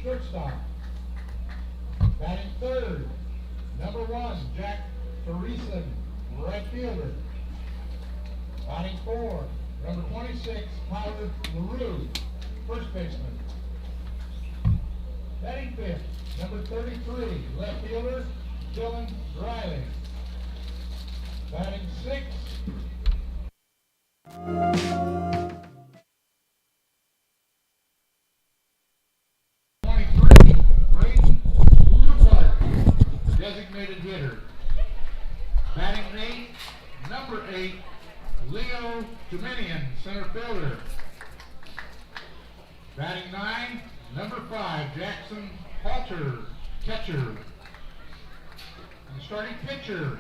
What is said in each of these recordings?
shortstop. Batting third, number 1, Jack Teresa, right fielder. Batting fourth, number 26, Tyler LaRue, first baseman. Batting fifth, number 33, left fielder, Dylan Riley. Batting sixth, designated hitter. Batting eighth, number 8, Leo Dominion, center fielder. Batting 9, number 5, Jackson Halter, catcher. And the starting pitcher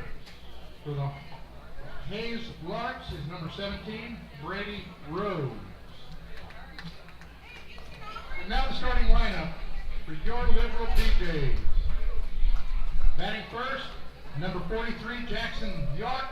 for the Hayes Larks is number 17, Brady Rose. And now the starting lineup for your Liberal PJs. Batting first, number 43, Jackson York.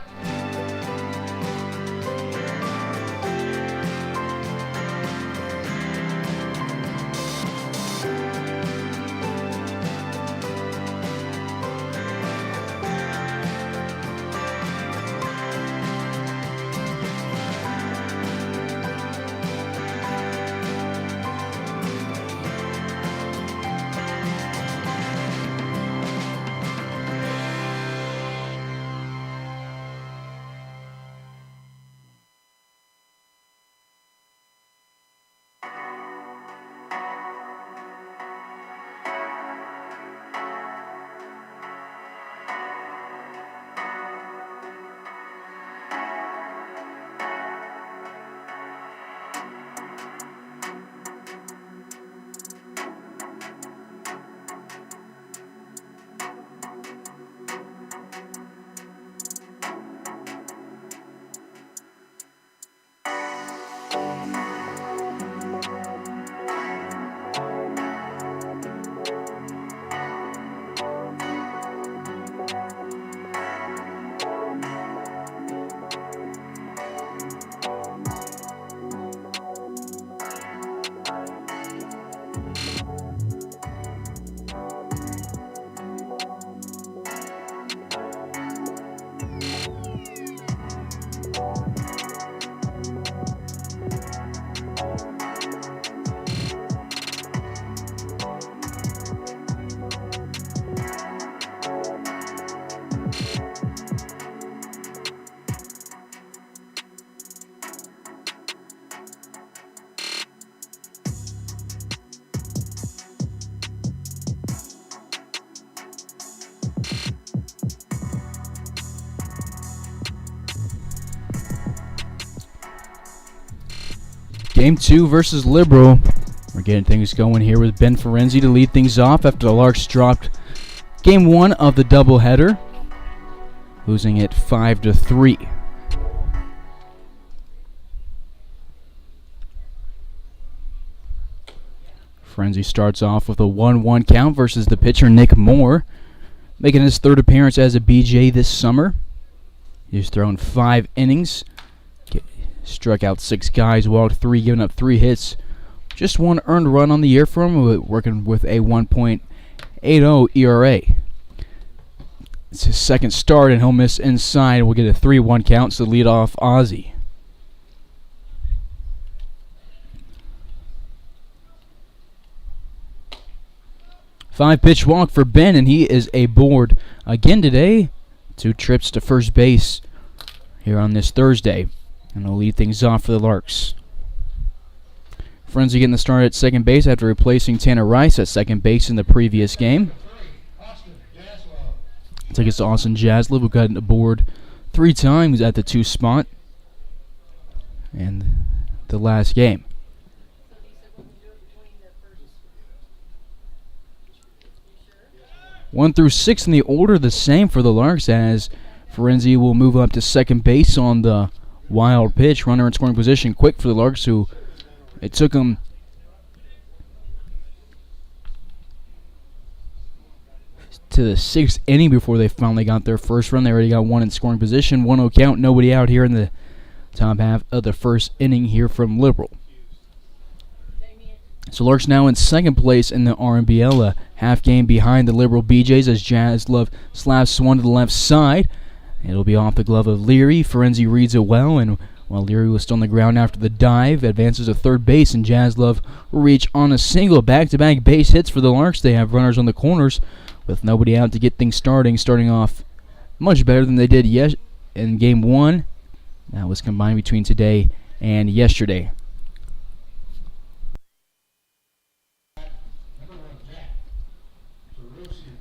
Game 2 versus Liberal. We're getting things going here with Ben Ferenzi to lead things off after the Larks dropped Game 1 of the doubleheader, losing it 5-3. Ferenzi starts off with a 1-1 count versus the pitcher Nick Moore, making his third appearance as a BJ this summer. He's thrown 5 innings. Struck out 6 guys, walked 3, giving up 3 hits. Just 1 earned run on the year for him, working with a 1.80 ERA. It's his second start, and he'll miss inside. We'll get a 3-1 count to lead off Ozzy. Five-pitch walk for Ben, and he is aboard again today. 2 trips to first base here on this Thursday. And he'll lead things off for the Larks. Ferenzi getting the start at second base after replacing Tanner Rice at second base in the previous game. Take us to Austin Jaslov, who got aboard 3 times at the 2 spot in the last game. One through 6 in the order, the same for the Larks, as Ferenzi will move up to second base on the wild pitch. Runner in scoring position quick for the Larks, who it took them to the 6th inning before they finally got their first run. They already got 1 in scoring position. 1-0 count, nobody out here in the top half of the first inning here from Liberal. So Larks now in second place in the RMBL, a half game behind the Liberal BJs as Jazz Love slaps one to the left side. It'll be off the glove of Leary. Ferenzi reads it well, and while Leary was still on the ground after the dive, advances to third base, and Jazz Love will reach on a single. Back-to-back base hits for the Larks. They have runners on the corners with nobody out to get things starting off much better than they did in Game 1. That was combined between today and yesterday.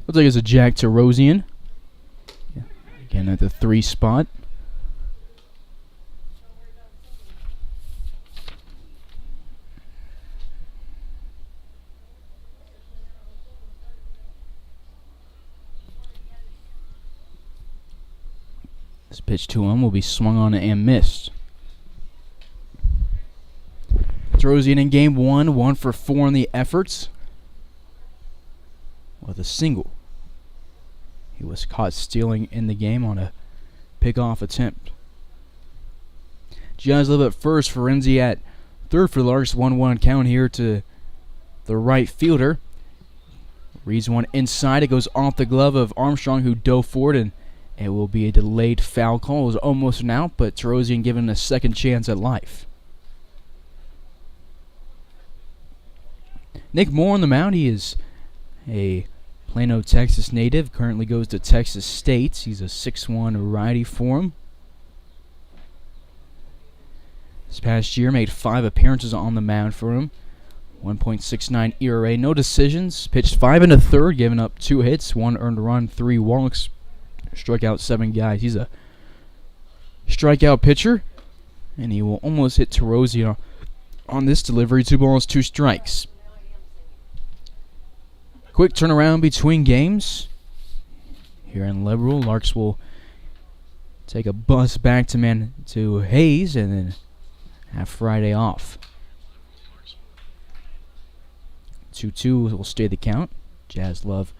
Looks like it's a Jack Tarosian. Yeah. Again at the 3 spot. This pitch to him will be swung on and missed. Tarosian in Game 1, 1 for 4 in the efforts with a single. He was caught stealing in the game on a pick-off attempt. Jazz Love at first, Ferenzi at third for Larks. 1-1 count here to the right fielder. Reads one inside. It goes off the glove of Armstrong, who dove forward, and it will be a delayed foul call. It was almost an out, but Tarosian given a second chance at life. Nick Moore on the mound. He is a Plano, Texas native, currently goes to Texas State. He's a 6'1" righty for him. This past year made 5 appearances on the mound for him. 1.69 ERA, no decisions. Pitched 5 1/3, giving up 2 hits, 1 earned run, 3 walks. Struck out 7 guys. He's a strikeout pitcher, and he will almost hit Tarosian on this delivery. 2 balls, 2 strikes. Quick turnaround between games. Here in Liberal, Larks will take a bus back to Hayes and then have Friday off. 2-2 will stay the count. Jazz Love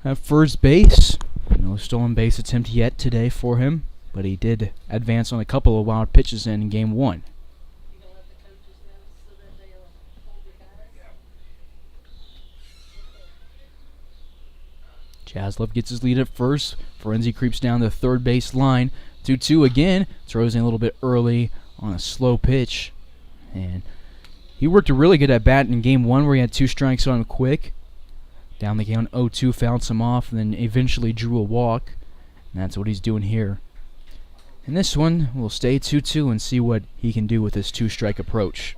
at first base. No stolen base attempt yet today for him, but he did advance on a couple of wild pitches in Game 1. Jazz Love gets his lead at first. Ferenzi creeps down the third base line. 2-2 again. Throws in a little bit early on a slow pitch. And he worked a really good at bat in Game 1 where he had 2 strikes on him quick. Down the count 0-2, fouled some off, and then eventually drew a walk. And that's what he's doing here. And this one will stay 2-2 and see what he can do with this 2-strike approach.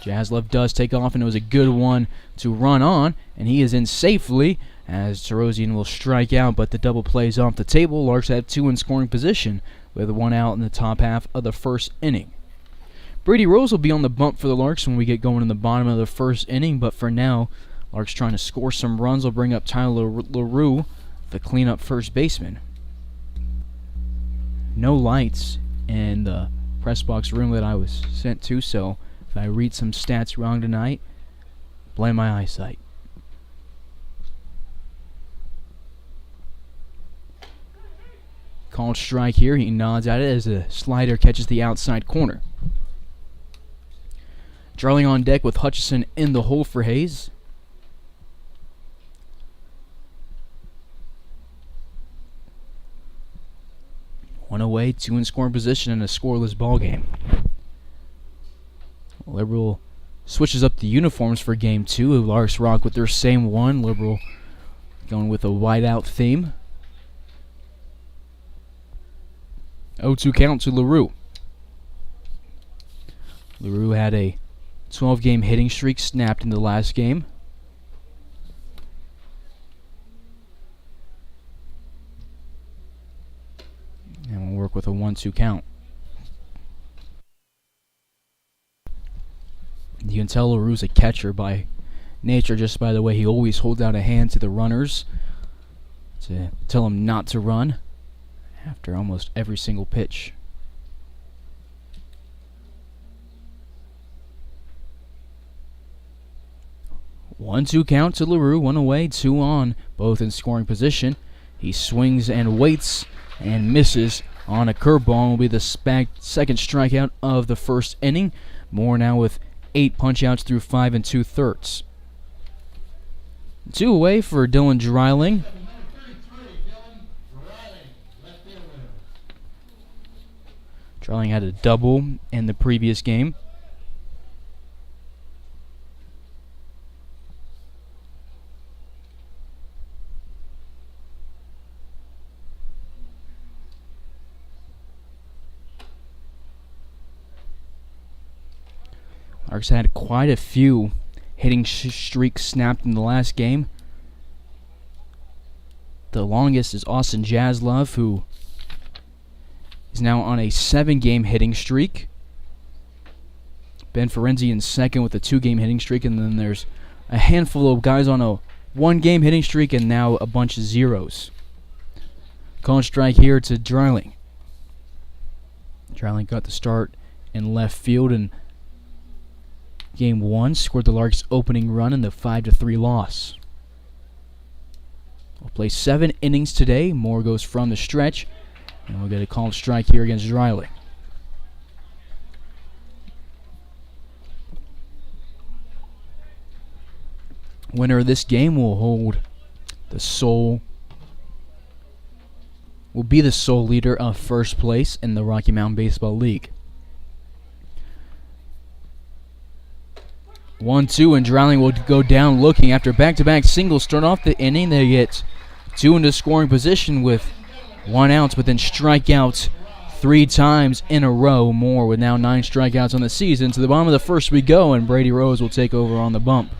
Jazz Love does take off, and it was a good one to run on, and he is in safely as Tarosian will strike out, but the double plays off the table. Larks have 2 in scoring position with 1 out in the top half of the first inning. Brady Rose will be on the bump for the Larks when we get going in the bottom of the first inning, but for now, Larks trying to score some runs will bring up Tyler LaRue, the cleanup first baseman. No lights in the press box room that I was sent to, so if I read some stats wrong tonight, blame my eyesight. Called strike here. He nods at it as the slider catches the outside corner. Charlie on deck with Hutchison in the hole for Hayes. One away, 2 in scoring position in a scoreless ball game. Liberal switches up the uniforms for Game 2. Larks rock with their same one. Liberal going with a whiteout theme. 0-2 count to LaRue. LaRue had a 12-game hitting streak snapped in the last game. And we'll work with a 1-2 count. You can tell LaRue's a catcher by nature just by the way he always holds out a hand to the runners to tell them not to run after almost every single pitch. One-two count to LaRue, 1 away, 2 on, both in scoring position. He swings and waits and misses on a curveball will be the second strikeout of the first inning. Moore now with 8 punch-outs through 5 2/3. 2 away for Dylan Dreiling. Dreiling had a double in the previous game. Larks had quite a few hitting streaks snapped in the last game. The longest is Austin Jaslove, who is now on a 7-game hitting streak. Ben Ferenzi in second with a 2-game hitting streak, and then there's a handful of guys on a 1-game hitting streak and now a bunch of zeros. Calling strike here to Dreiling. Dreiling got the start in left field in Game 1, scored the Larks' opening run in the 5-3 loss. We'll play 7 innings today. Moore goes from the stretch, and we'll get a called strike here against Dreiling. Winner of this game will be the sole leader of first place in the Rocky Mountain Baseball League. 1-2, and Dreiling will go down looking after back-to-back singles. Start off the inning, they get 2 into scoring position with 1 out, but then strike out 3 times in a row. Moore with now 9 strikeouts on the season. To the bottom of the first we go, and Brady Rose will take over on the bump.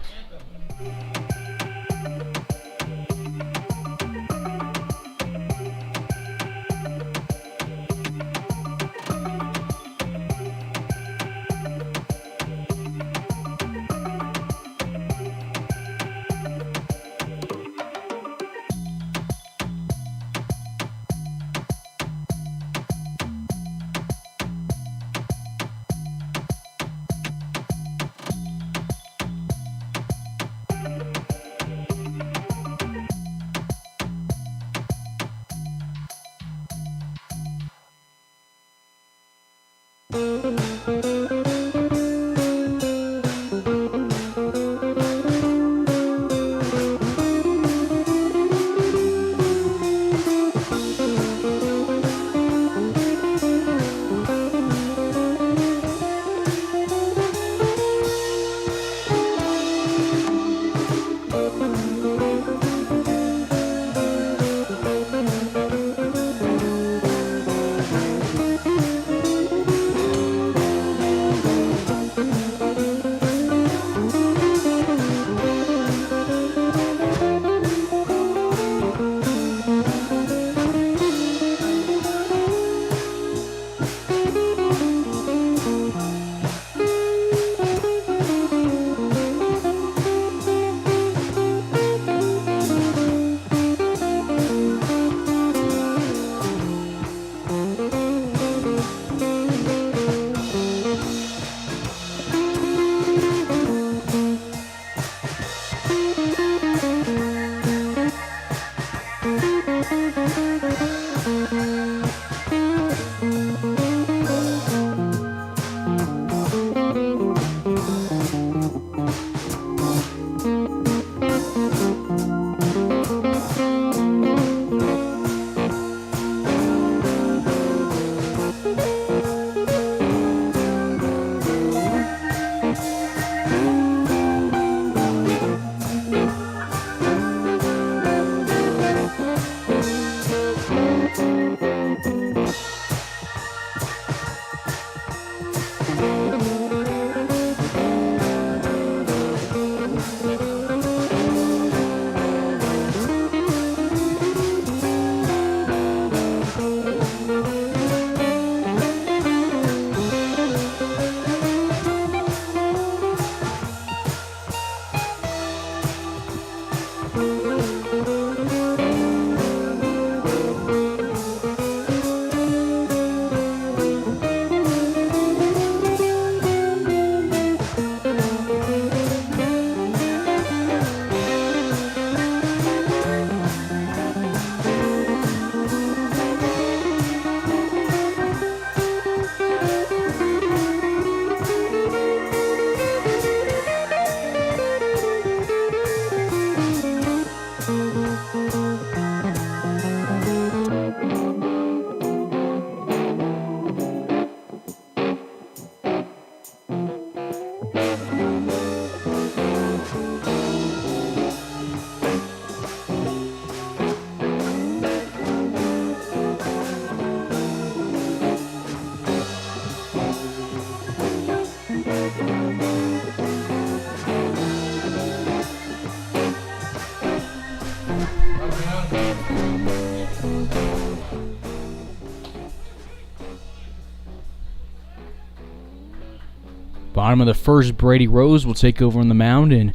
Bottom of the first, Brady Rose will take over on the mound and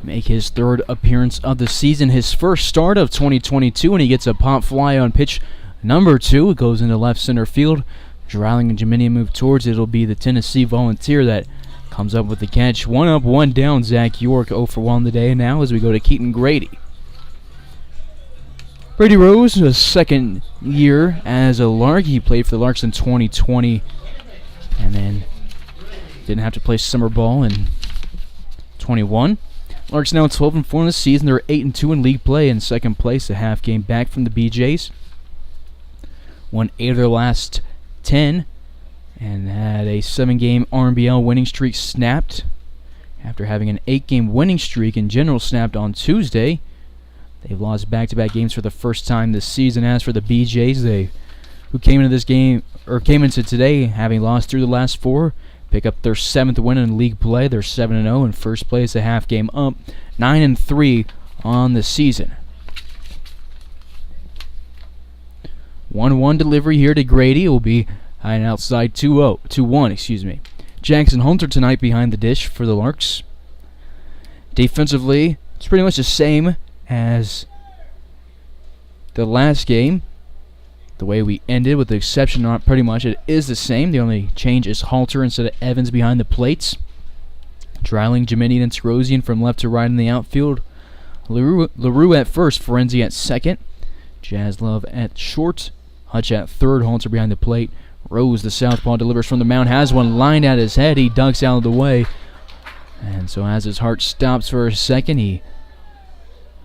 make his third appearance of the season, his first start of 2022, and he gets a pop fly on pitch number 2. It goes into left center field. Dreiling and Jiminy move towards it. It'll be the Tennessee Volunteer that comes up with the catch. 1 up, 1 down. Zach York 0 for 1 today. Now as we go to Keaton Grady. Brady Rose, a second year as a Lark. He played for the Larks in 2020 and then didn't have to play summer ball in 21. Larks now 12-4 in the season. They're 8-2 in league play, in second place, a half game back from the BJs. Won 8 of their last 10 and had a 7-game RMBL winning streak snapped after having an 8-game winning streak in general snapped on Tuesday. They've lost back-to-back games for the first time this season. As for the BJs, who came into today having lost through the last 4, pick up their 7th win in league play. They're 7-0 in first place, a half game up, 9-3 on the season. 1-1 delivery here to Grady. It will be high and outside 2-1. Jackson Hunter tonight behind the dish for the Larks. Defensively, it's pretty much the same as the last game. The way we ended, with the exception, not pretty much, it is the same. The only change is Halter instead of Evans behind the plates. Dreiling, and Terosian from left to right in the outfield. LaRue at first, Ferenzi at second. Jaslove at short. Hutch at third, Halter behind the plate. Rose, the southpaw, delivers from the mound, has one lined at his head. He ducks out of the way. And so as his heart stops for a second, he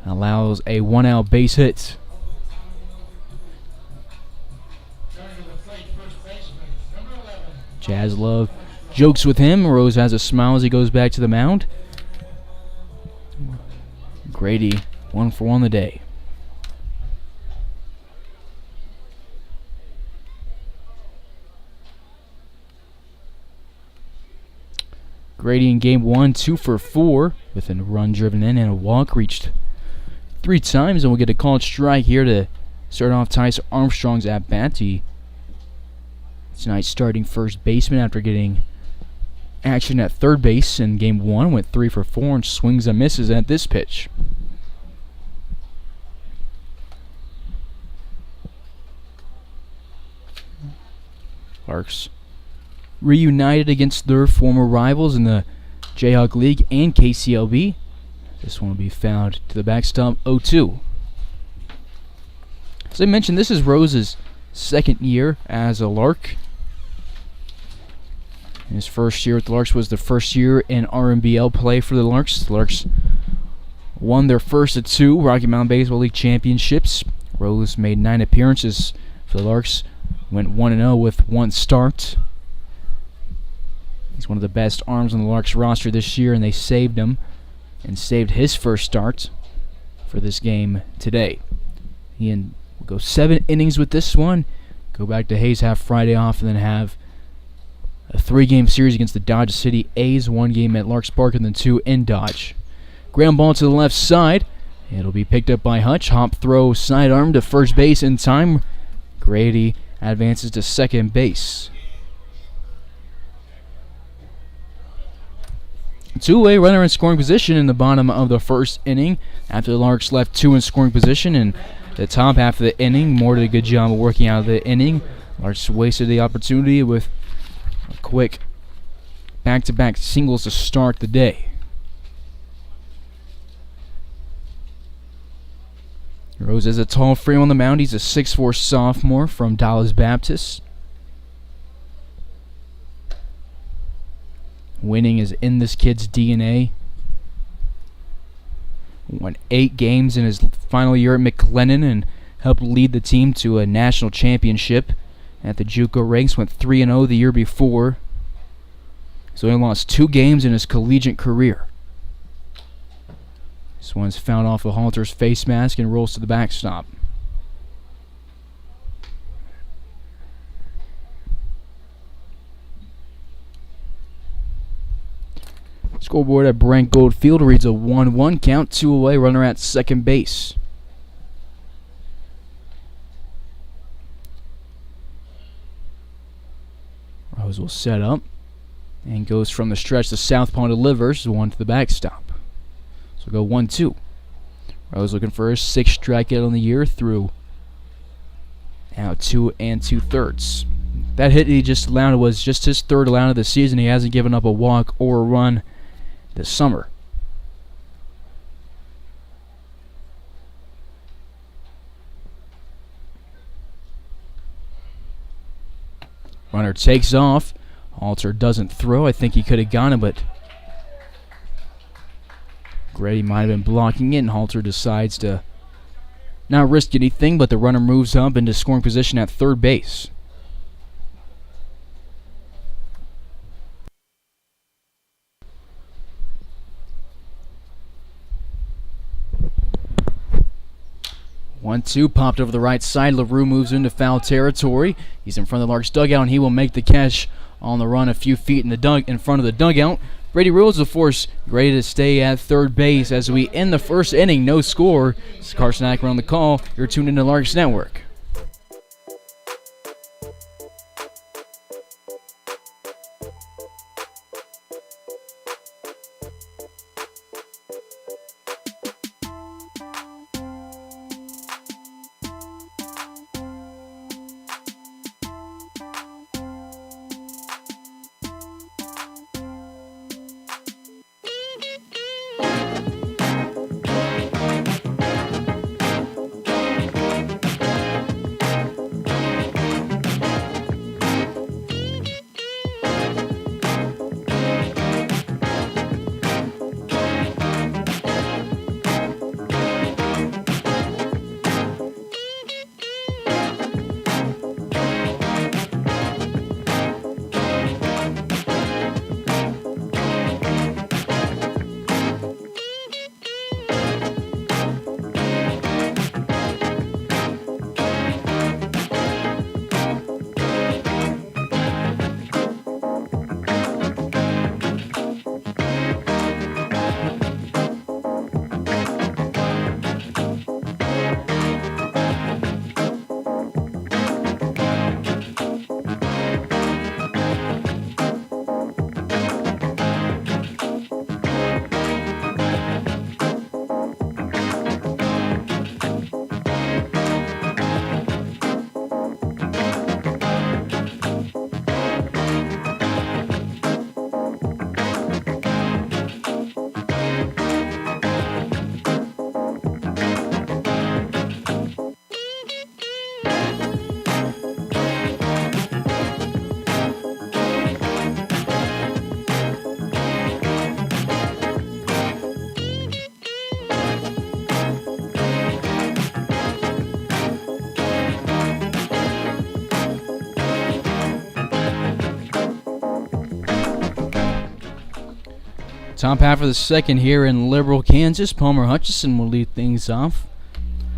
allows a 1-out base hit. Jaslove jokes with him. Rose has a smile as he goes back to the mound. Grady 1 for 1 the day. Grady in game 1, 2 for 4 with a run driven in and a walk, reached 3 times, and we'll get a called strike here to start off Tyson Armstrong's at bat. Tonight's starting first baseman after getting action at third base in game 1, went 3 for 4 and swings and misses at this pitch. Larks reunited against their former rivals in the Jayhawk League and KCLB. This one will be fouled to the backstop 0-2. As I mentioned, this is Rose's second year as a Lark. His first year with the Larks was the first year in RMBL play for the Larks. The Larks won their first of 2 Rocky Mountain Baseball League championships. Rose made 9 appearances for the Larks, went 1-0 with 1 start. He's one of the best arms on the Larks roster this year, and they saved him and saved his first start for this game today. We'll go 7 innings with this one, go back to Hayes, have Friday off, and then have a 3-game series against the Dodge City A's, 1 game at Larks Park and then 2 in Dodge. Ground ball to the left side. It'll be picked up by Hutch. Hop throw, sidearm to first base in time. Grady advances to second base. Two-way runner in scoring position in the bottom of the first inning. After the Larks left 2 in scoring position in the top half of the inning, Moore did a good job of working out of the inning. Larks wasted the opportunity with a quick back-to-back singles to start the day. Rose is a tall frame on the mound. He's a 6'4" sophomore from Dallas Baptist. Winning is in this kid's DNA. Won 8 games in his final year at McLennan and helped lead the team to a national championship at the JUCO ranks. Went 3-0 the year before. He's only lost 2 games in his collegiate career. This one's found off of Halter's face mask and rolls to the backstop. Scoreboard at Brent Goldfield reads a 1-1 count, 2 away, runner at second base. Rose will set up. and goes from the stretch to southpaw, delivers one to the backstop. So go 1-2. Rose looking for his 6th strikeout on the year through now 2 2/3. That hit he just allowed was just his 3rd allowed of the season. He hasn't given up a walk or a run this summer. Runner takes off. Halter doesn't throw. I think he could have gone it, but Grady might have been blocking it, and Halter decides to not risk anything, but the runner moves up into scoring position at third base. One-two popped over the right side. LaRue moves into foul territory. He's in front of the Larks dugout, and he will make the catch on the run a few feet in front of the dugout. Brady Rules will force Grady to stay at third base as we end the first inning. No score. This is Carson Ackman on the call. You're tuned into Larks Network. Top half of the second here in Liberal, Kansas. Palmer Hutchison will lead things off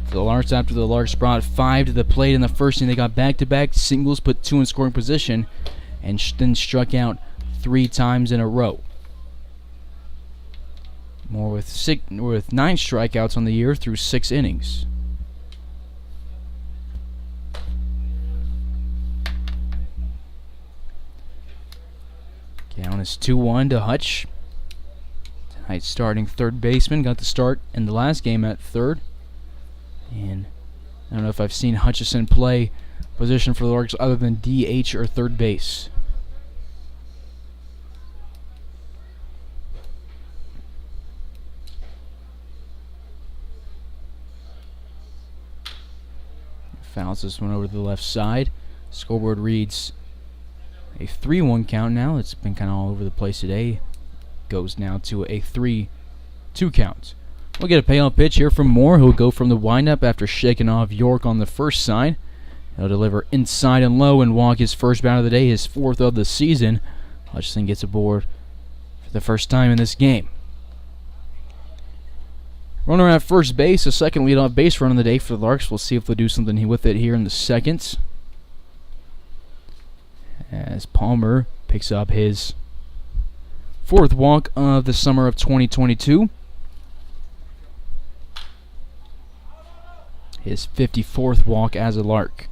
for the Larks after the Larks brought 5 to the plate in the first inning. They got back-to-back singles, put 2 in scoring position, and then struck out 3 times in a row. More with 9 strikeouts on the year through 6 innings. Count is 2-1 to Hutch. Tonight's starting third baseman got the start in the last game at third. And I don't know if I've seen Hutchison play position for the Larks other than DH or third base. Fouls this one over to the left side. Scoreboard reads a 3-1 count now. It's been kind of all over the place today. Goes now to a 3-2 count. We'll get a payoff pitch here from Moore, who will go from the windup after shaking off York on the first side. He'll deliver inside and low and walk his first batter of the day, his 4th of the season. Hutchison gets aboard for the first time in this game. Runner at first base, a second leadoff base run of the day for the Larks. We'll see if they'll do something with it here in the second. As Palmer picks up his 4th walk of the summer of 2022. His 54th walk as a Lark.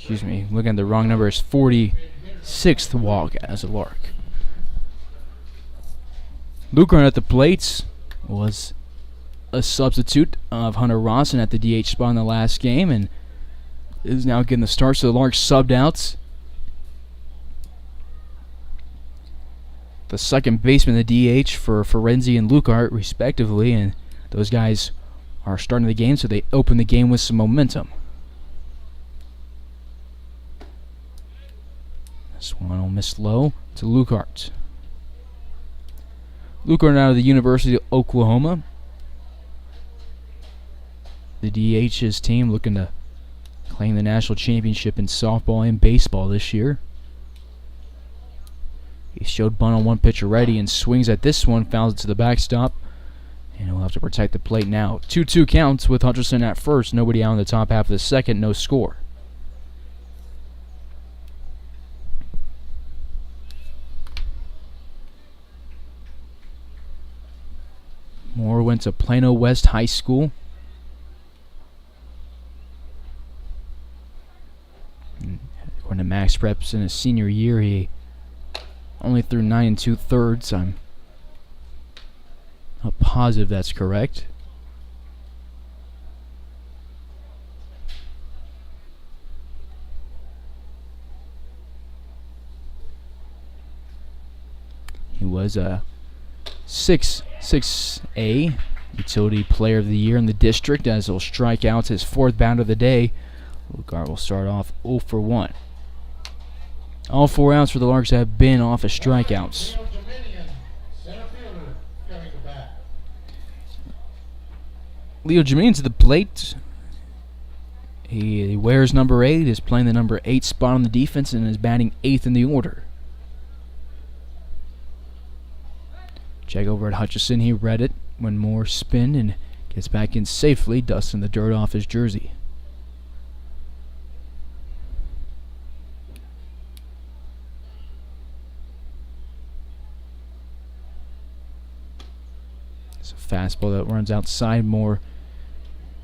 excuse me, looking at the wrong number, his 46th walk as a Lark. Luker at the plates was a substitute of Hunter Rawson at the DH spot in the last game and is now getting the start, so the Larks subbed out the second baseman, the DH, for Ferenzi and Lukart, respectively, and those guys are starting the game, so they open the game with some momentum. This one will miss low to Lukart. Lukart out of the University of Oklahoma. The DH's team looking to claim the national championship in softball and baseball this year. He showed bunt on one pitch already and swings at this one, fouls it to the backstop, and he'll have to protect the plate now. 2-2 counts with Hutcherson at first. Nobody out in the top half of the second, no score. Moore went to Plano West High School. According to Max Preps, in his senior year, he only threw 9 2/3. I'm not positive that's correct. He was a 6A utility player of the year in the district, as he'll strike out his 4th bound of the day. Lukart will start off 0 for 1. All 4 outs for the Larks have been off of strikeouts. Leo Jaminian to the plate. He wears number 8, is playing the number 8 spot on the defense, and is batting 8th in the order. Check over at Hutchison. He read it when Moore spinned and gets back in safely, dusting the dirt off his jersey. It's a fastball that runs outside. Moore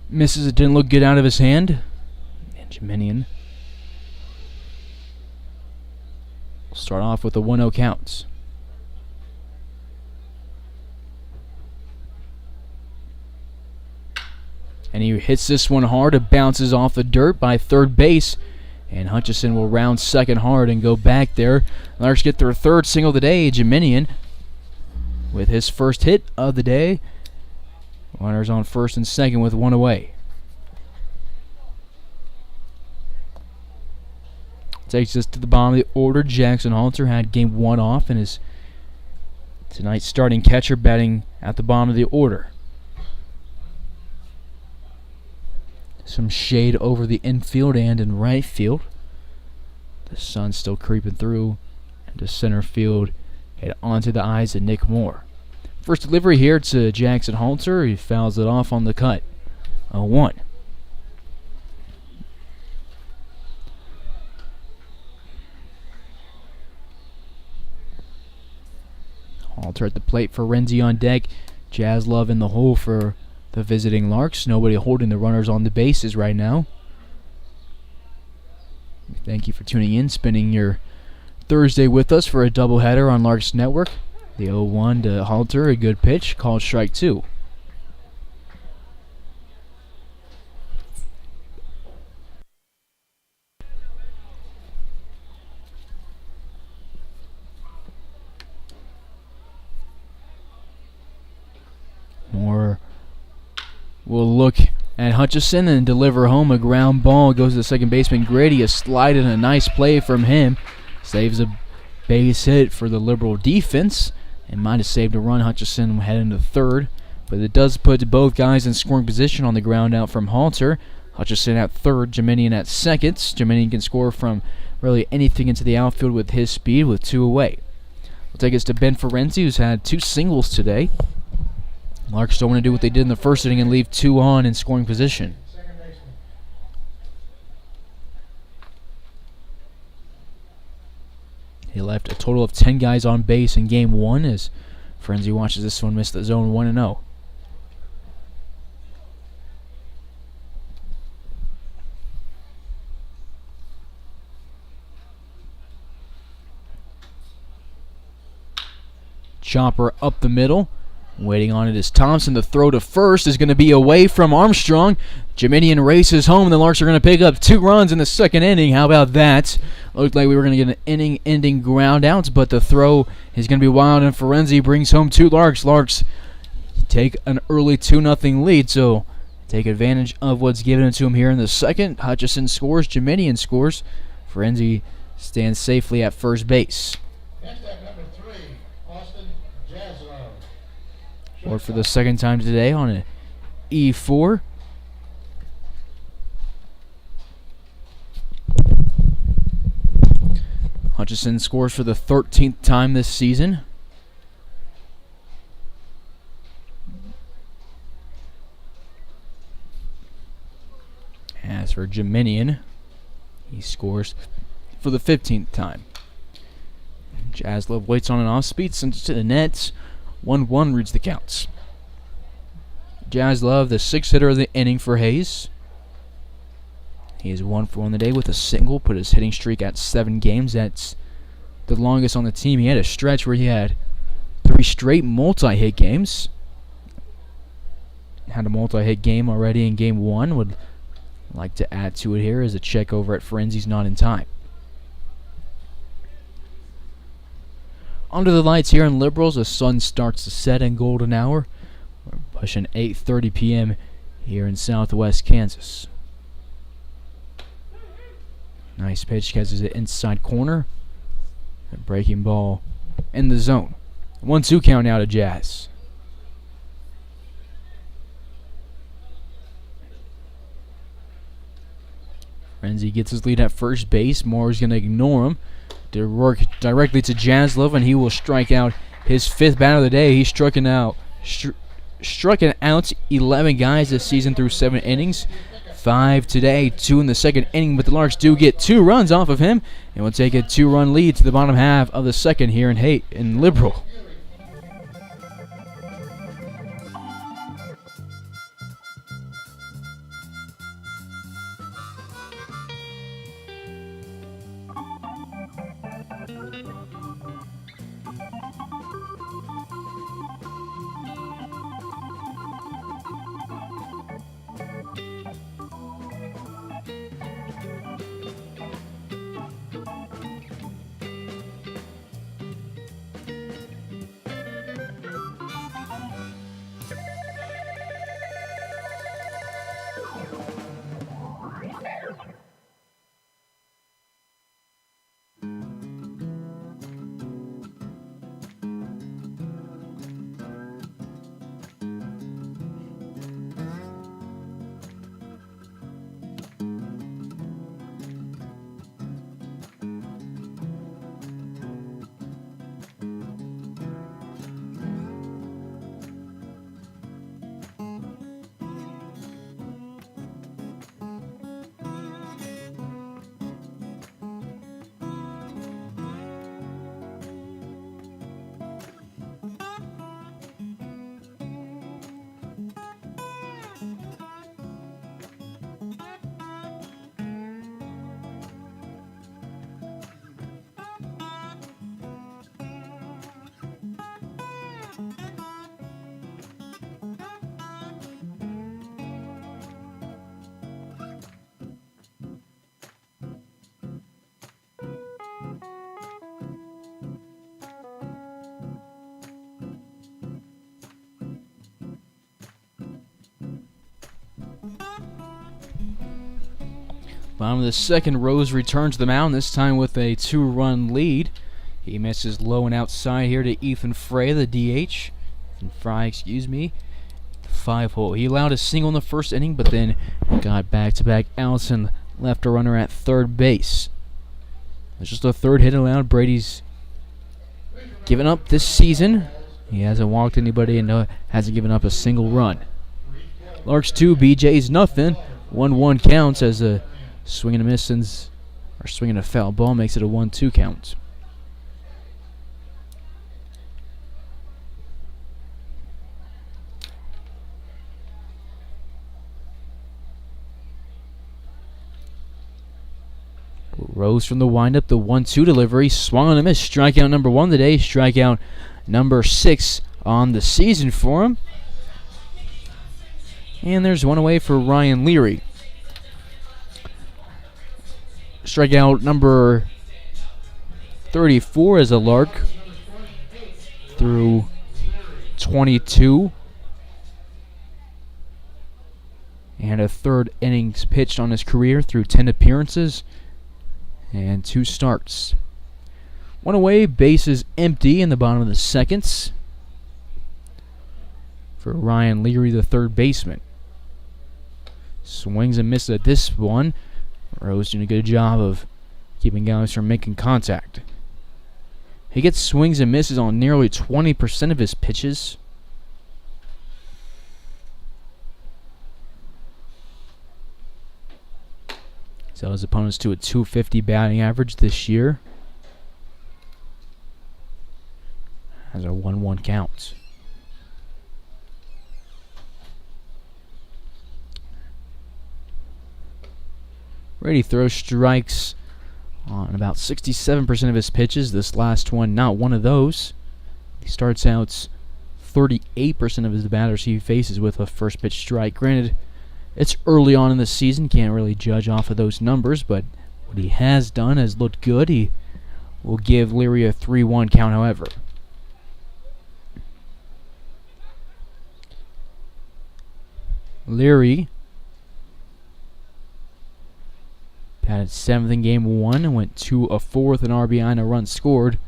misses. It didn't look good out of his hand. And Jaminian will start off with a 1-0 count. And he hits this one hard. It bounces off the dirt by third base. And Hutchison will round second hard and go back there. Larks get their 3rd single of the day. Jaminian with his first hit of the day. Runners on first and second with 1 away. Takes us to the bottom of the order. Jackson Halter had game 1 off and is tonight's starting catcher, batting at the bottom of the order. Some shade over the infield and in right field. The sun's still creeping through into center field and onto the eyes of Nick Moore. First delivery here to Jackson Halter. He fouls it off on the cut. 0-1. Halter at the plate for Renzi on deck. Jazz Love in the hole for the visiting Larks. Nobody holding the runners on the bases right now. Thank you for tuning in, spending your Thursday with us for a doubleheader on Larks Network. The 0-1 to Halter, a good pitch, called strike 2. Moore will look at Hutchison and deliver home a ground ball. Goes to the second baseman Grady. A slide and a nice play from him. Saves a base hit for the Liberal defense and might have saved a run. Hutchison heading to third, but it does put both guys in scoring position on the ground out from Halter. Hutchison at third, Jaminian at second. Jaminian can score from really anything into the outfield with his speed with 2 away. We'll take us to Ben Ferenzi, who's had 2 singles today. Larks don't want to do what they did in the first inning and leave 2 on in scoring position. He left a total of 10 guys on base in game 1 as Ferenzi watches this one miss the zone 1-0. chopper up the middle. Waiting on it is Thompson. The throw to first is going to be away from Armstrong. Jiminian races home. The Larks are going to pick up 2 runs in the second inning. How about that? Looked like we were going to get an inning-ending ground out, but the throw is going to be wild, and Ferenzi brings home 2 Larks. Larks take an early 2-0 lead, so take advantage of what's given to him here in the second. Hutchison scores. Jiminian scores. Ferenzi stands safely at first base. Next up, number 3, Austin Jaslow. Or for the second time today on an E4. Hutchison scores for the 13th time this season. As for Jiminian, he scores for the 15th time. Jaslov waits on an off-speed, sends it to the nets. 1-1 reads the counts. Jaslov, the 6th hitter of the inning for Hayes. He is 1 for 1 today with a single, put his hitting streak at 7 games. That's the longest on the team. He had a stretch where he had 3 straight multi-hit games. Had a multi-hit game already in game 1. Would like to add to it here as a check over at Ferenzi's not in time. Under the lights here in Liberals, the sun starts to set in golden hour. We're pushing 8:30 p.m. here in southwest Kansas. Nice pitch catches it inside corner. A breaking ball in the zone. 1-2 count now to Jazz. Renzi gets his lead at first base. Moore's going to ignore him. To work directly to Jaslov, and he will strike out his 5th batter of the day. He's struck out 11 guys this season through 7 innings. 5 today, 2 in the second inning, but the Larks do get 2 runs off of him, and will take a 2-run lead to the bottom half of the second here in Liberal. Bottom of the second, Rose returns to the mound, this time with a 2-run lead. He misses low and outside here to Ethan Fry, the DH. Ethan Fry, excuse me. 5-hole. He allowed a single in the first inning, but then got back-to-back outs and left a runner at third base. It's just a 3rd hit allowed. Brady's given up this season. He hasn't walked anybody and hasn't given up a single run. Larks 2, BJ's nothing. 1-1 counts as a swing and a miss or swing and a foul ball makes it a 1-2 count. Rose from the windup, the 1-2 delivery, swung on a miss. Strikeout number 1 today. Strikeout number 6 on the season for him. And there's one away for Ryan Leary. Strikeout number 34 as a Lark through 22. And a third innings pitched on his career through 10 appearances and 2 starts. One away, bases empty in the bottom of the second for Ryan Leary, the third baseman. Swings and misses at this one. Rose doing a good job of keeping guys from making contact. He gets swings and misses on nearly 20% of his pitches. So his opponents to a .250 batting average this year. Has a 1-1 count. Brady throws strikes on about 67% of his pitches. This last one, not one of those. He starts out 38% of his batters he faces with a first pitch strike. Granted, it's early on in the season, can't really judge off of those numbers, but what he has done has looked good. He will give Leary a 3-1 count, however. Leary batted 7th in game 1 and went 2 of 4 with an RBI and a run scored.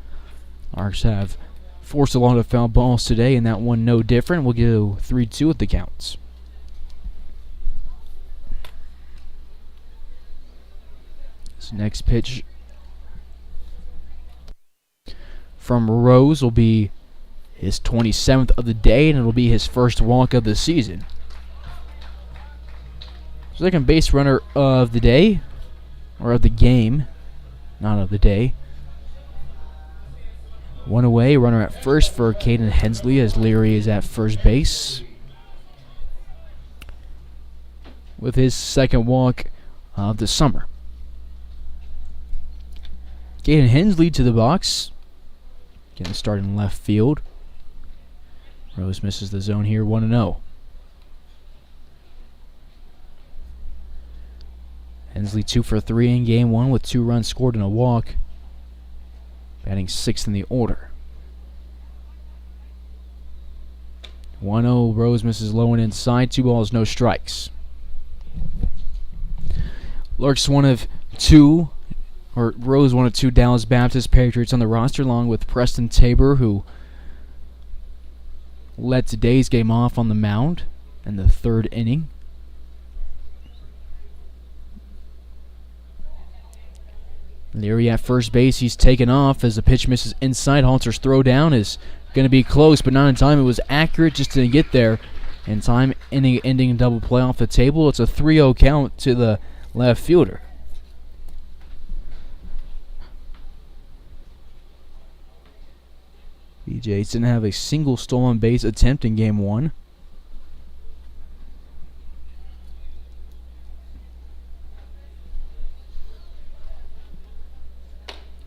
Larks have forced a lot of foul balls today, and that one no different. We'll go 3-2 at the counts. This next pitch from Rose will be his 27th of the day, and it'll be his first walk of the season. Second base runner of the day, or of the game, not of the day. One away, runner at first for Caden Hensley as Leary is at first base. With his second walk of the summer. Caden Hensley to the box. Getting started in left field. Rose misses the zone here, 1-0. Hensley 2 for 3 in game 1 with 2 runs scored and a walk. Batting 6th in the order. 1-0, Rose misses low and inside. 2 balls, no strikes. Larks Rose one of 2 Dallas Baptist Patriots on the roster, along with Preston Tabor, who led today's game off on the mound in the 3rd inning. Leary at first base, he's taken off as the pitch misses inside. Halter's throw down is going to be close, but not in time. It was accurate, just didn't get there in time. Ending double play off the table. It's a 3-0 count to the left fielder. BJs didn't have a single stolen base attempt in game 1.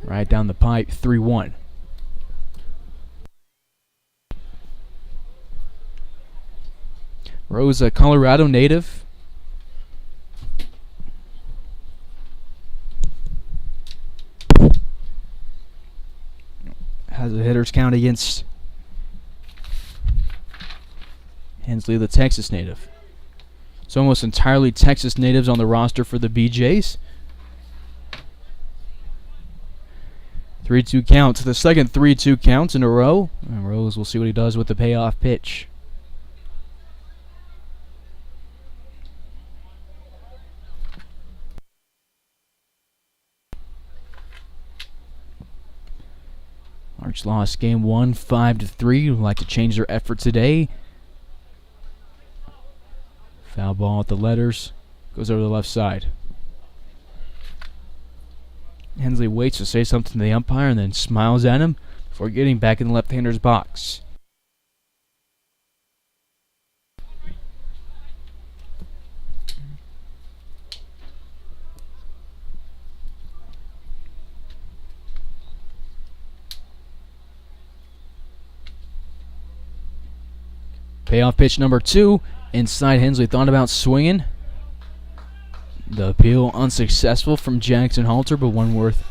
Right down the pipe, 3-1. Rose, a Colorado native. Has a hitter's count against Hensley, the Texas native. It's almost entirely Texas natives on the roster for the BJs. 3-2 count. The second 3-2 counts in a row. And Rose will see what he does with the payoff pitch. Larks lost game 1 5-3. Would like to change their effort today. Foul ball at the letters. Goes over the left side. Hensley waits to say something to the umpire and then smiles at him before getting back in the left-hander's box. Payoff pitch number 2. Inside, Hensley thought about swinging. The appeal unsuccessful from Jackson Halter, but one worth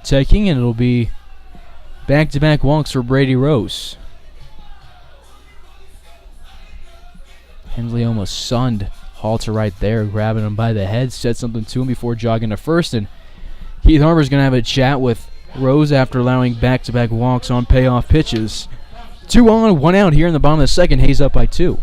taking, and it'll be back-to-back walks for Brady Rose. Hensley almost sunned Halter right there, grabbing him by the head, said something to him before jogging to first, and Keith Harper's going to have a chat with Rose after allowing back-to-back walks on payoff pitches. 2 on, 1 out here in the bottom of the second. Hayes up by 2.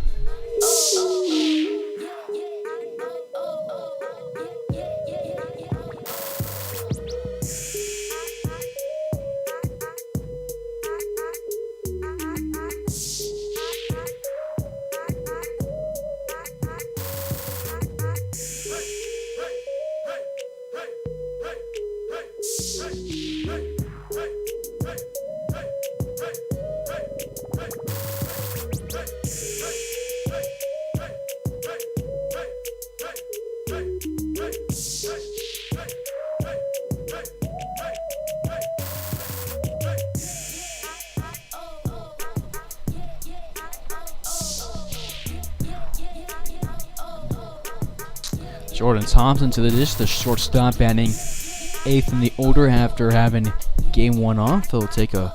Jordan Thompson to the dish, the shortstop batting 8th in the order after having game 1 off. They'll take a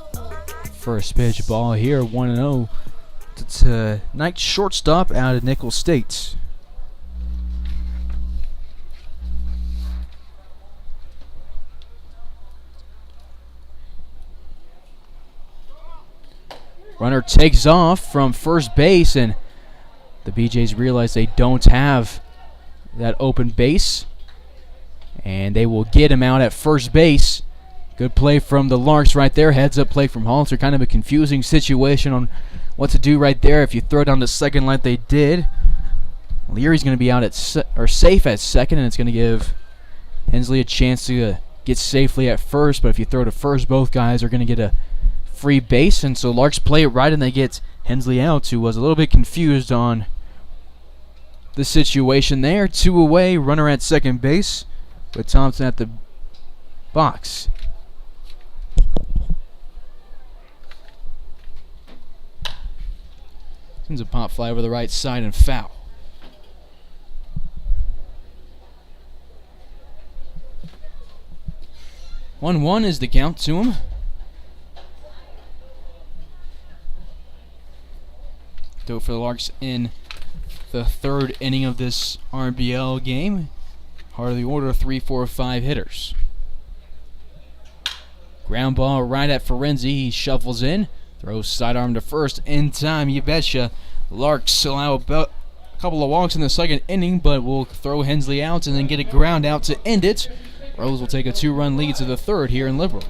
first pitch ball here, 1-0 to Knight shortstop out of Nicholls State. Runner takes off from first base, and the BJs realize they don't have that open base, and they will get him out at first base. Good play from the Larks right there. Heads up play from Halter. Kind of a confusing situation on what to do right there. If you throw down to second like they did, Leary's going to be out at safe at second, and it's going to give Hensley a chance to get safely at first. But if you throw to first, both guys are going to get a free base, and so Larks play it right, and they get Hensley out, who was a little bit confused on the situation there. 2 away, runner at second base with Thompson at the box. Sends a pop fly over the right side and foul. One is the count to him. Do it for the Larks in the 3rd inning of this RBL game. Heart of the order, 3, 4, 5 hitters. Ground ball right at Ferenzi. He shuffles in, throws sidearm to first in time. You betcha. Larks allow a couple of walks in the 2nd inning, but will throw Hensley out and then get a ground out to end it. Rose will take a 2-run lead to the 3rd here in Liberal.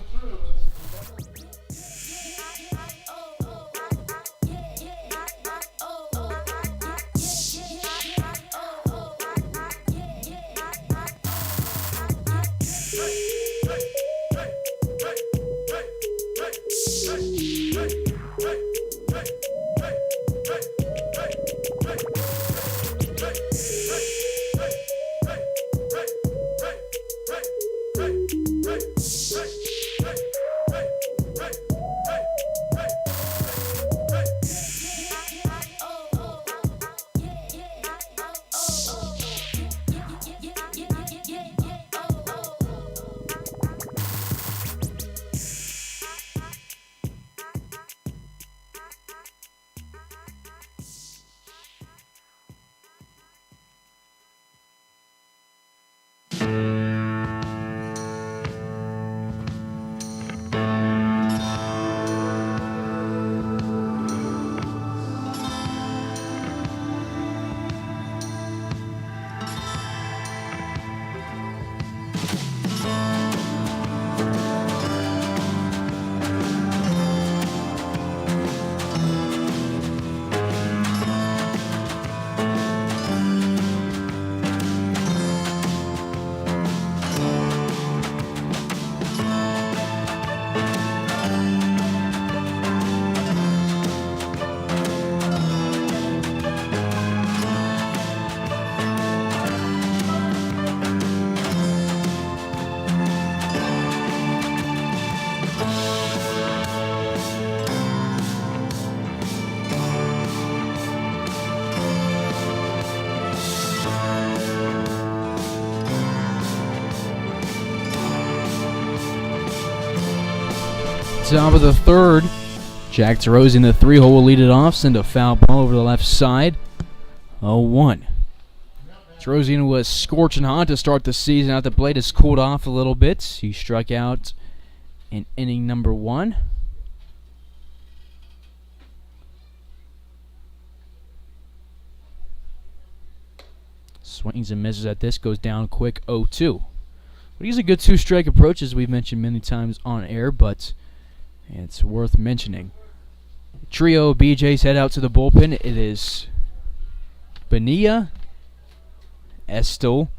Top of the third. Jack Tarosian, the 3-hole, will lead it off. Send a foul ball over the left side. 0-1. Tarosian was scorching hot to start the season. Out the plate has cooled off a little bit. He struck out in inning number 1. Swings and misses at this. Goes down quick 0-2. But he's a good two-strike approach, as we've mentioned many times on air, but it's worth mentioning. Trio of BJs head out to the bullpen. It is Bonilla, Estel,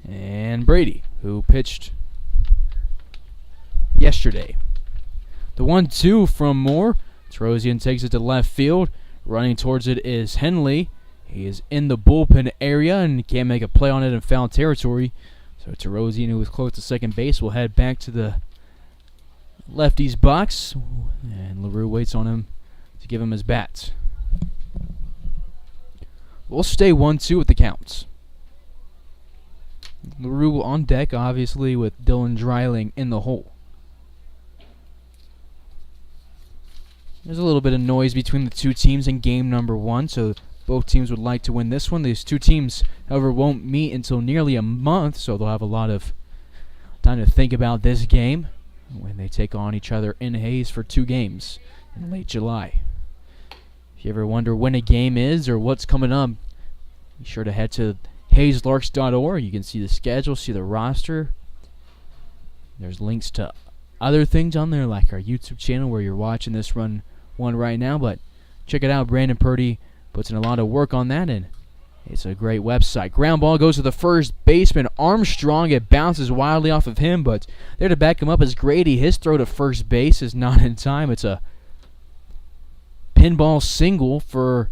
and Brady, who pitched yesterday. The 1-2 from Moore. Tarosian takes it to left field. Running towards it is Henley. He is in the bullpen area and can't make a play on it in foul territory. So Tarosian, who was close to second base, will head back to the lefty's box, and LaRue waits on him to give him his bat. We'll stay 1-2 with the counts. LaRue on deck, obviously, with Dylan Dreiling in the hole. There's a little bit of noise between the two teams in game number 1, so both teams would like to win this one. These two teams, however, won't meet until nearly a month, so they'll have a lot of time to think about this game when they take on each other in Hayes for 2 games in late July. If you ever wonder when a game is or what's coming up, be sure to head to HayesLarks.org. You can see the schedule, see the roster. There's links to other things on there, like our YouTube channel where you're watching this one right now, but check it out. Brandon Purdy puts in a lot of work on that, and it's a great website. Ground ball goes to the first baseman, Armstrong. It bounces wildly off of him, but there to back him up is Grady. His throw to first base is not in time. It's a pinball single for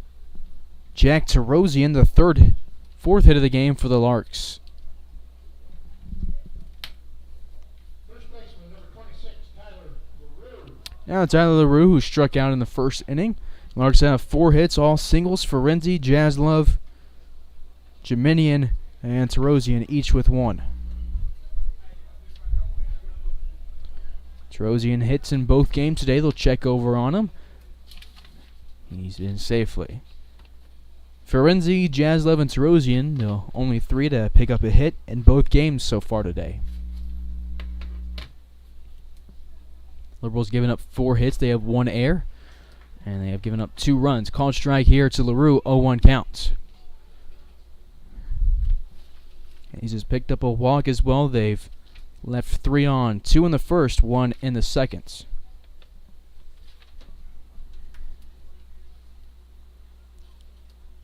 Jack Tarosian, the fourth hit of the game for the Larks. First baseman, number 26, Tyler LaRue. Now Tyler LaRue, who struck out in the first inning. Larks have 4 hits, all singles. Ferenzi, Jaslov, Jeminian, and Tarosian, each with 1. Tarosian hits in both games today. They'll check over on him. He's in safely. Ferenzi, Jaslov, and Tarosian, the only 3 to pick up a hit in both games so far today. Liberals given up 4 hits. They have 1 error. And they have given up 2 runs. Called strike here to LaRue, 0-1 count. He's just picked up a walk as well. They've left 3 on, 2 in the first, 1 in the second.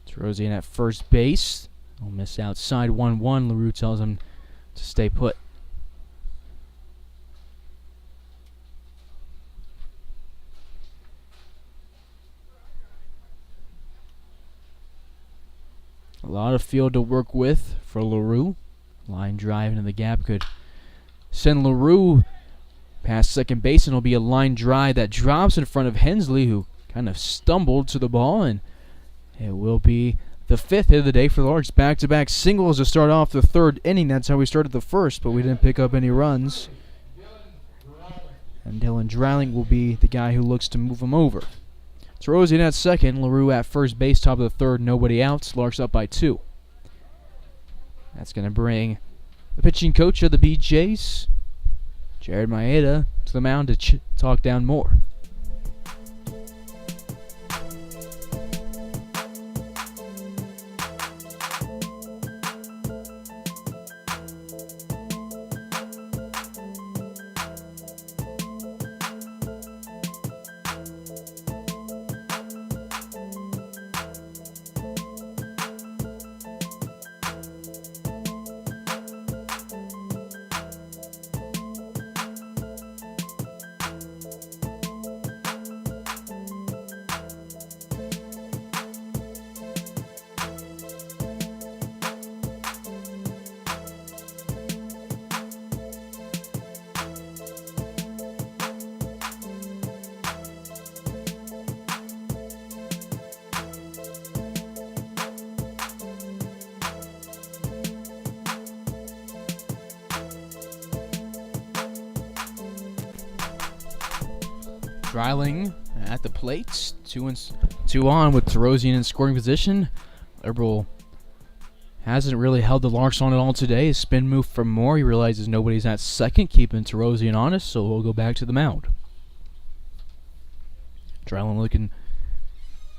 Tarosian at first base. He'll miss outside 1-1. LaRue tells him to stay put. A lot of field to work with for LaRue. Line drive into the gap could send LaRue past second base, and it'll be a line drive that drops in front of Hensley, who kind of stumbled to the ball, and it will be the 5th hit of the day for the Larks. Back-to-back singles to start off the 3rd inning. That's how we started the first, but we didn't pick up any runs. And Dylan Dreiling will be the guy who looks to move him over. Tarosian at second, LaRue at first base, top of the 3rd, nobody out. Larks up by 2. That's going to bring the pitching coach of the BJs, Jared Maeda, to the mound to talk down more. Dreiling at the plate. 2 on with Terosian in scoring position. Liberal hasn't really held the Larks on at all today. A spin move for Moore. He realizes nobody's at second, keeping Terosian honest, so we'll go back to the mound. Dreiling looking.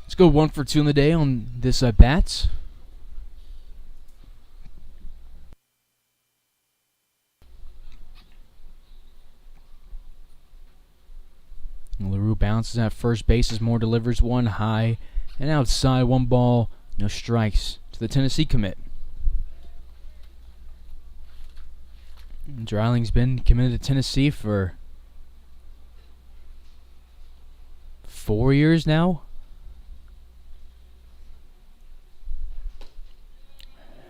Let's go 1 for 2 in the day on this bat. LaRue bounces at first base as Moore delivers one high and outside. 1 ball, no strikes to the Tennessee commit. Dreiling's been committed to Tennessee for 4 years now.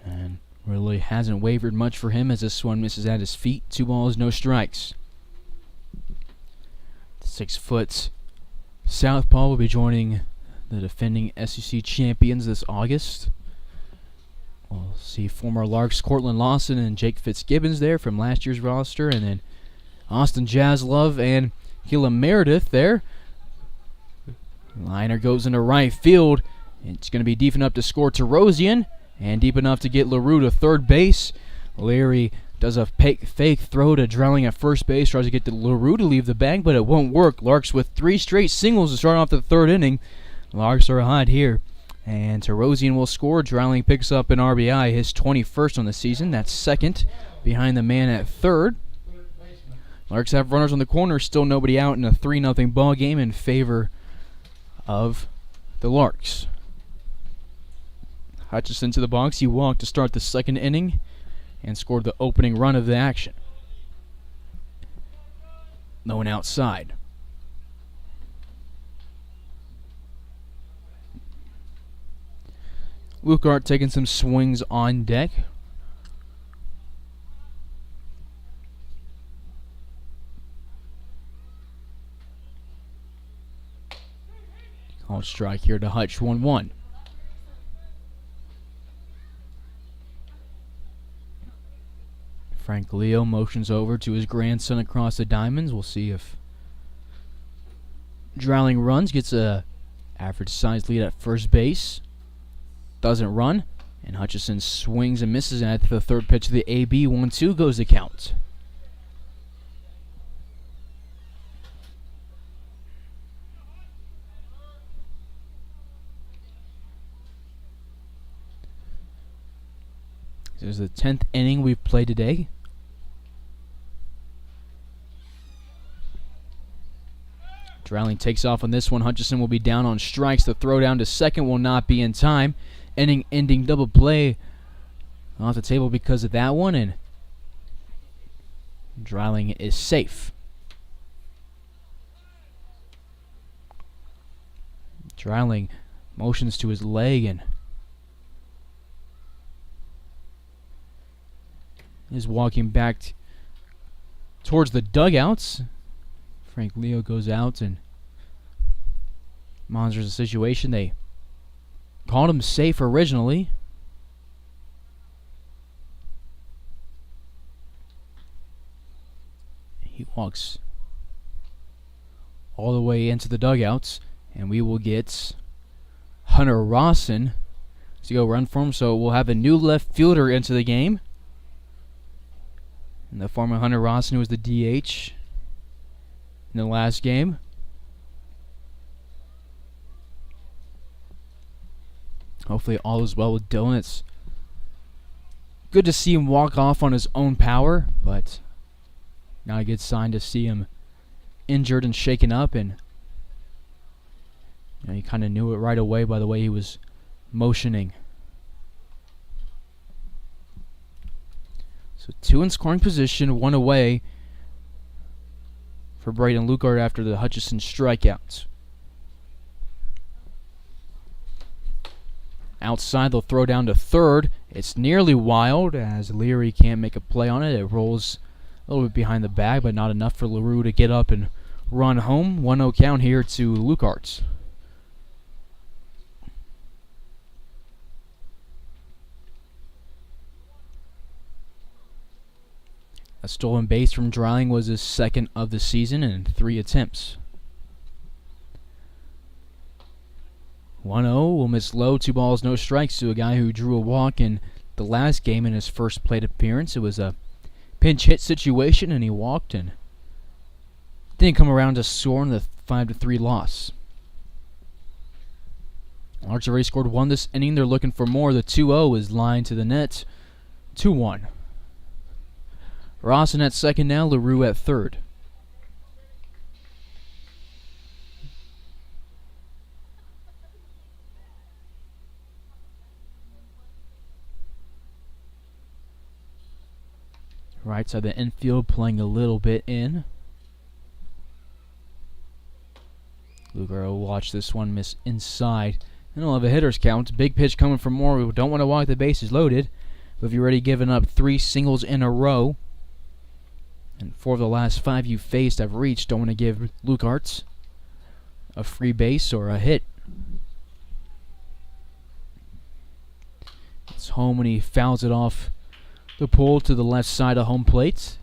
And really hasn't wavered much for him as this one misses at his feet. 2 balls, no strikes. 6-foot southpaw will be joining the defending SEC champions this August. We'll see former Larks Cortland Lawson and Jake Fitzgibbons there from last year's roster, and then Austin Jaslove and Gila Meredith there. Liner goes into right field. It's going to be deep enough to score Terosian and deep enough to get LaRue to third base. Leary does a fake throw to Dreiling at first base, tries to get LaRue to leave the bag, but it won't work. Larks with 3 straight singles to start off the 3rd inning. Larks are hot here, and Terosian will score. Dreiling picks up an RBI, his 21st on the season. That's 2nd behind the man at 3rd. Larks have runners on the corner, still nobody out in a 3-0 ball game in favor of the Larks. Hutchison to the box. He walked to start the 2nd inning and scored the opening run of the action. No one outside. Lukart taking some swings on deck. Called strike here to Hutch. 1-1. Frank Leo motions over to his grandson across the diamonds. We'll see if Dreiling runs, gets a average size lead at first base. Doesn't run, and Hutchison swings and misses at the 3rd pitch of the AB. 1-2 goes the count. This is the 10th inning we've played today. Dreiling takes off on this one. Hutchison will be down on strikes. The throw down to second will not be in time. Inning-ending double play off the table because of that one, and Dreiling is safe. Dreiling motions to his leg and is walking back towards the dugouts. Frank Leo goes out and monitors the situation. They called him safe originally. He walks all the way into the dugouts, and we will get Hunter Rawson to go run for him. So we'll have a new left fielder into the game. And the former Hunter Rawson, who was the DH in the last game. Hopefully all is well with Dylan. It's good to see him walk off on his own power, but not a good sign to see him injured and shaken up. And you kind of knew it right away by the way he was motioning. So 2 in scoring position, 1 away for Braden Lukart after the Hutchison strikeouts. Outside, they'll throw down to third. It's nearly wild as Leary can't make a play on it. It rolls a little bit behind the bag, but not enough for LaRue to get up and run home. 1-0 count here to Lukart. A stolen base from Dreiling was his 2nd of the season in 3 attempts. 1-0 will miss low. 2 balls, no strikes to a guy who drew a walk in the last game in his first plate appearance. It was a pinch hit situation, and he walked and didn't come around to score in the 5-3 loss. Larks already scored 1 this inning. They're looking for more. The 2-0 is lined to the net. 2-1. Rawson at second now. LaRue at third. Right side of the infield playing a little bit in. Lugar will watch this one miss inside. And he'll have a hitter's count. Big pitch coming from Moore. We don't want to walk the bases loaded. But if you've already given up 3 singles in a row, and 4 of the last 5 you faced have reached, don't want to give Luke Arts a free base or a hit. It's home when he fouls it off the pole to the left side of home plate.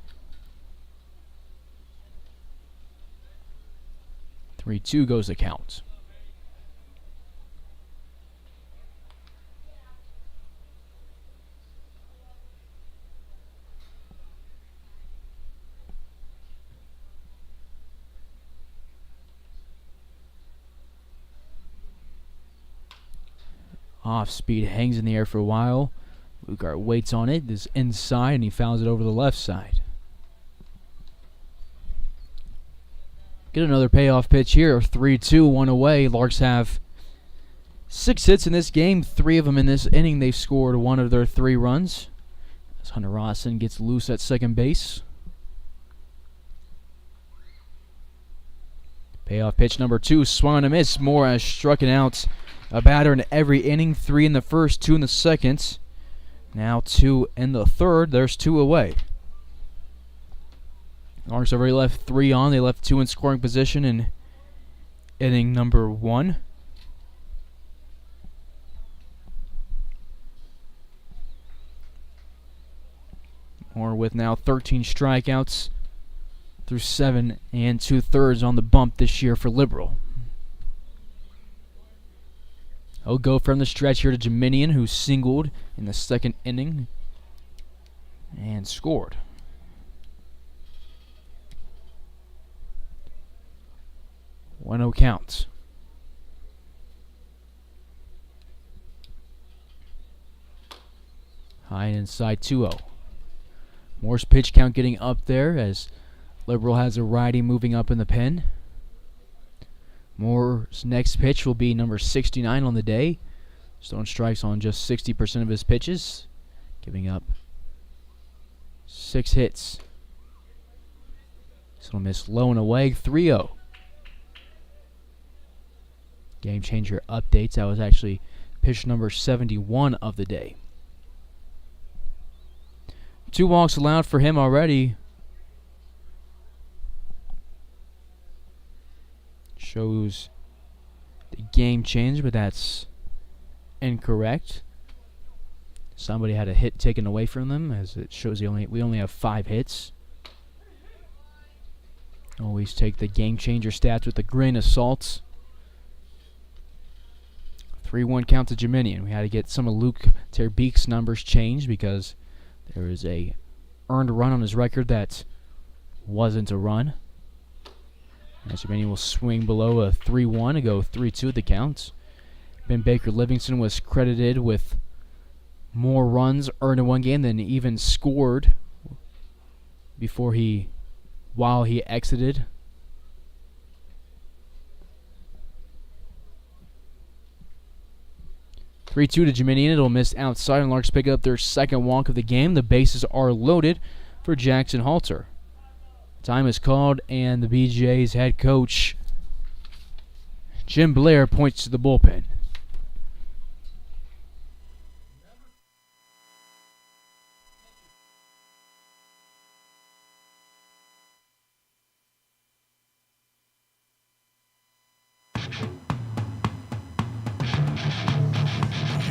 3-2 goes the count. Off speed, hangs in the air for a while. Lugart waits on it, is inside, and he fouls it over the left side. Get another payoff pitch here. 3-2, 1 away. Larks have 6 hits in this game. 3 of them in this inning. They've scored 1 of their 3 runs. As Hunter Rawson gets loose at second base. Payoff pitch number 2, swung and a miss. Moore has struck it out a batter in every inning. 3 in the first, 2 in the second. Now 2 in the third. There's 2 away. Larks have already left 3 on. They left 2 in scoring position in inning number 1. Moore with now 13 strikeouts through 7 2/3 on the bump this year for Liberal. He'll go from the stretch here to Jeminian, who singled in the second inning and scored. One 0 count. High and inside 2-0. Moore's pitch count getting up there as Liberal has a righty moving up in the pen. Moore's next pitch will be number 69 on the day. Stone strikes on just 60% of his pitches, giving up 6 hits. This will miss low and away, 3-0. Game changer updates. That was actually pitch number 71 of the day. 2 walks allowed for him already. Shows the game change, but that's incorrect. Somebody had a hit taken away from them, as it shows we only have 5 hits. Always take the game changer stats with a grain of salt. 3-1 count to Jeminian. We had to get some of Luke Terbeek's numbers changed because there is a earned run on his record that wasn't a run. As Jeminian will swing below a 3-1 and go 3-2 at the count. Ben Baker Livingston was credited with more runs earned in one game than even scored while he exited. (3-2) to Jeminian. It'll miss outside, and Larks pick up their second walk of the game. The bases are loaded for Jackson Halter. Time is called, and the BJ's head coach, Jim Blair, points to the bullpen.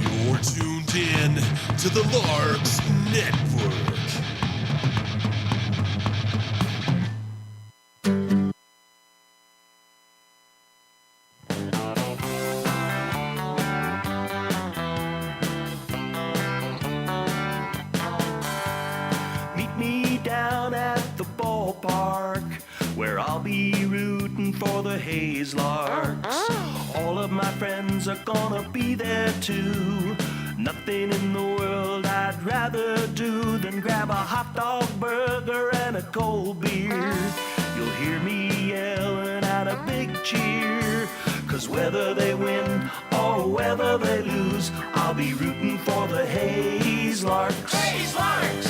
You're tuned in to the Larks Network. the Hayes Larks. All of my friends are gonna be there too. Nothing in the world I'd rather do than grab a hot dog burger and a cold beer. You'll hear me yelling out a big cheer, 'cause whether they win or whether they lose, I'll be rooting for the Hayes Larks. Hayes Larks!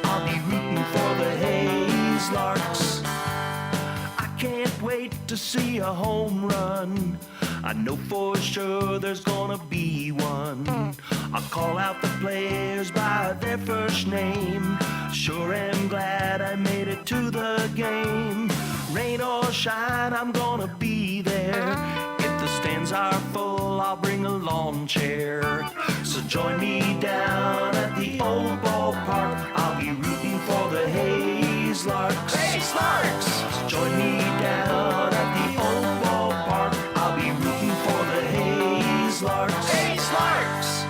I'll be rooting for the Hayes Larks. I can't wait to see a home run. I know for sure there's gonna be one. I'll call out the players by their first name. Sure am glad I made it to the game. Rain or shine, I'm gonna be there. If the stands are full, I'll bring a lawn chair. So join me down at the old ballpark. I'll be rooting for the Hayes Larks. Hayes Larks! So join me down at the old ballpark. I'll be rooting for the Hayes Larks. Hayes Larks!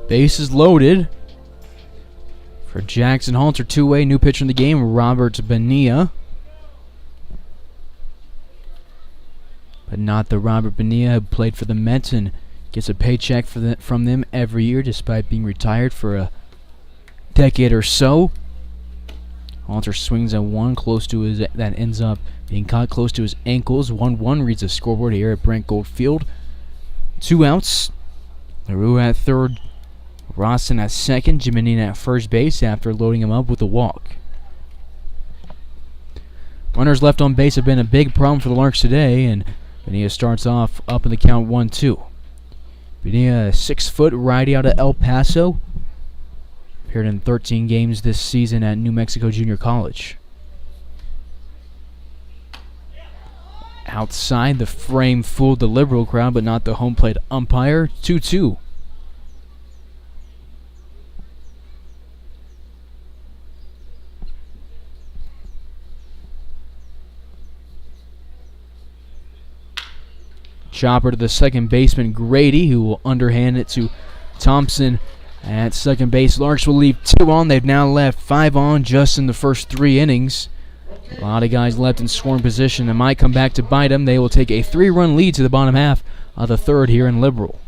Bases loaded for Jackson Halter. Two-way, new pitcher in the game, Robert Bonilla. But not the Robert Bonilla who played for the Mets and gets a paycheck from them every year despite being retired for a decade or so. Halter swings at one close to his, that ends up being caught close to his ankles. 1-1 reads the scoreboard here at Brent Gold Field. 2 outs. LaRue at third, Rawson at second, Jimenez at first base after loading him up with a walk. Runners left on base have been a big problem for the Larks today, and Bonilla starts off up in the count 1-2. Bonilla, a 6-foot righty out of El Paso, appeared in 13 games this season at New Mexico Junior College. Outside, the frame fooled the Liberal crowd, but not the home plate umpire. 2-2. Chopper to the second baseman, Grady, who will underhand it to Thompson at second base. Larks will leave 2 on. They've now left 5 on just in the first 3 innings. A lot of guys left in scoring position that might come back to bite them. They will take a 3-run lead to the bottom half of the third here in Liberal.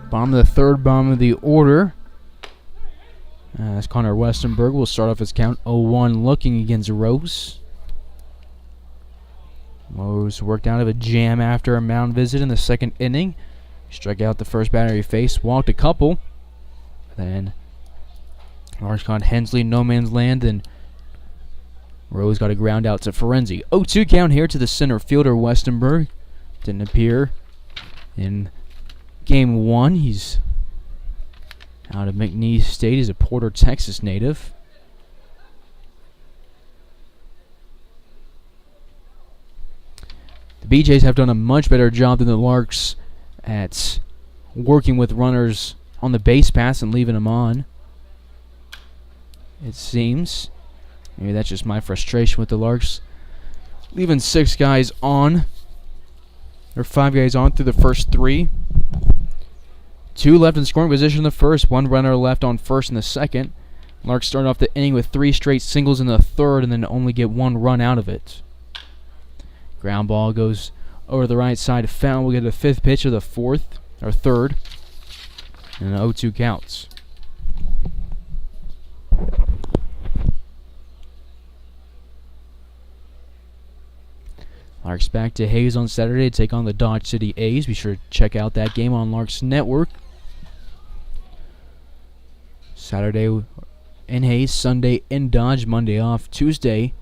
Bottom of the third, bottom of the order. As Connor Westenberg will start off his count 0-1 looking against Rose. Rose worked out of a jam after a mound visit in the second inning. Struck out the first batter he faced, walked a couple. Then Larks caught Hensley, no man's land, and Rose got a ground out to Ferenzi. 0-2 count here to the center fielder, Westenberg. Didn't appear in game one. He's out of McNeese State. He's a Porter, Texas native. The BJs have done a much better job than the Larks at working with runners on the base paths and leaving them on, it seems. Maybe that's just my frustration with the Larks. Leaving 6 guys on, or 5 guys on through the first 3. 2 left in scoring position in the first, 1 runner left on first in the second. Larks start off the inning with 3 straight singles in the third and then only get 1 run out of it. Ground ball goes over the right side foul. We'll get a 5th pitch of the third, and an 0-2 counts. Larks back to Hayes on Saturday to take on the Dodge City A's. Be sure to check out that game on Larks Network. Saturday in Hayes, Sunday in Dodge, Monday off, Tuesday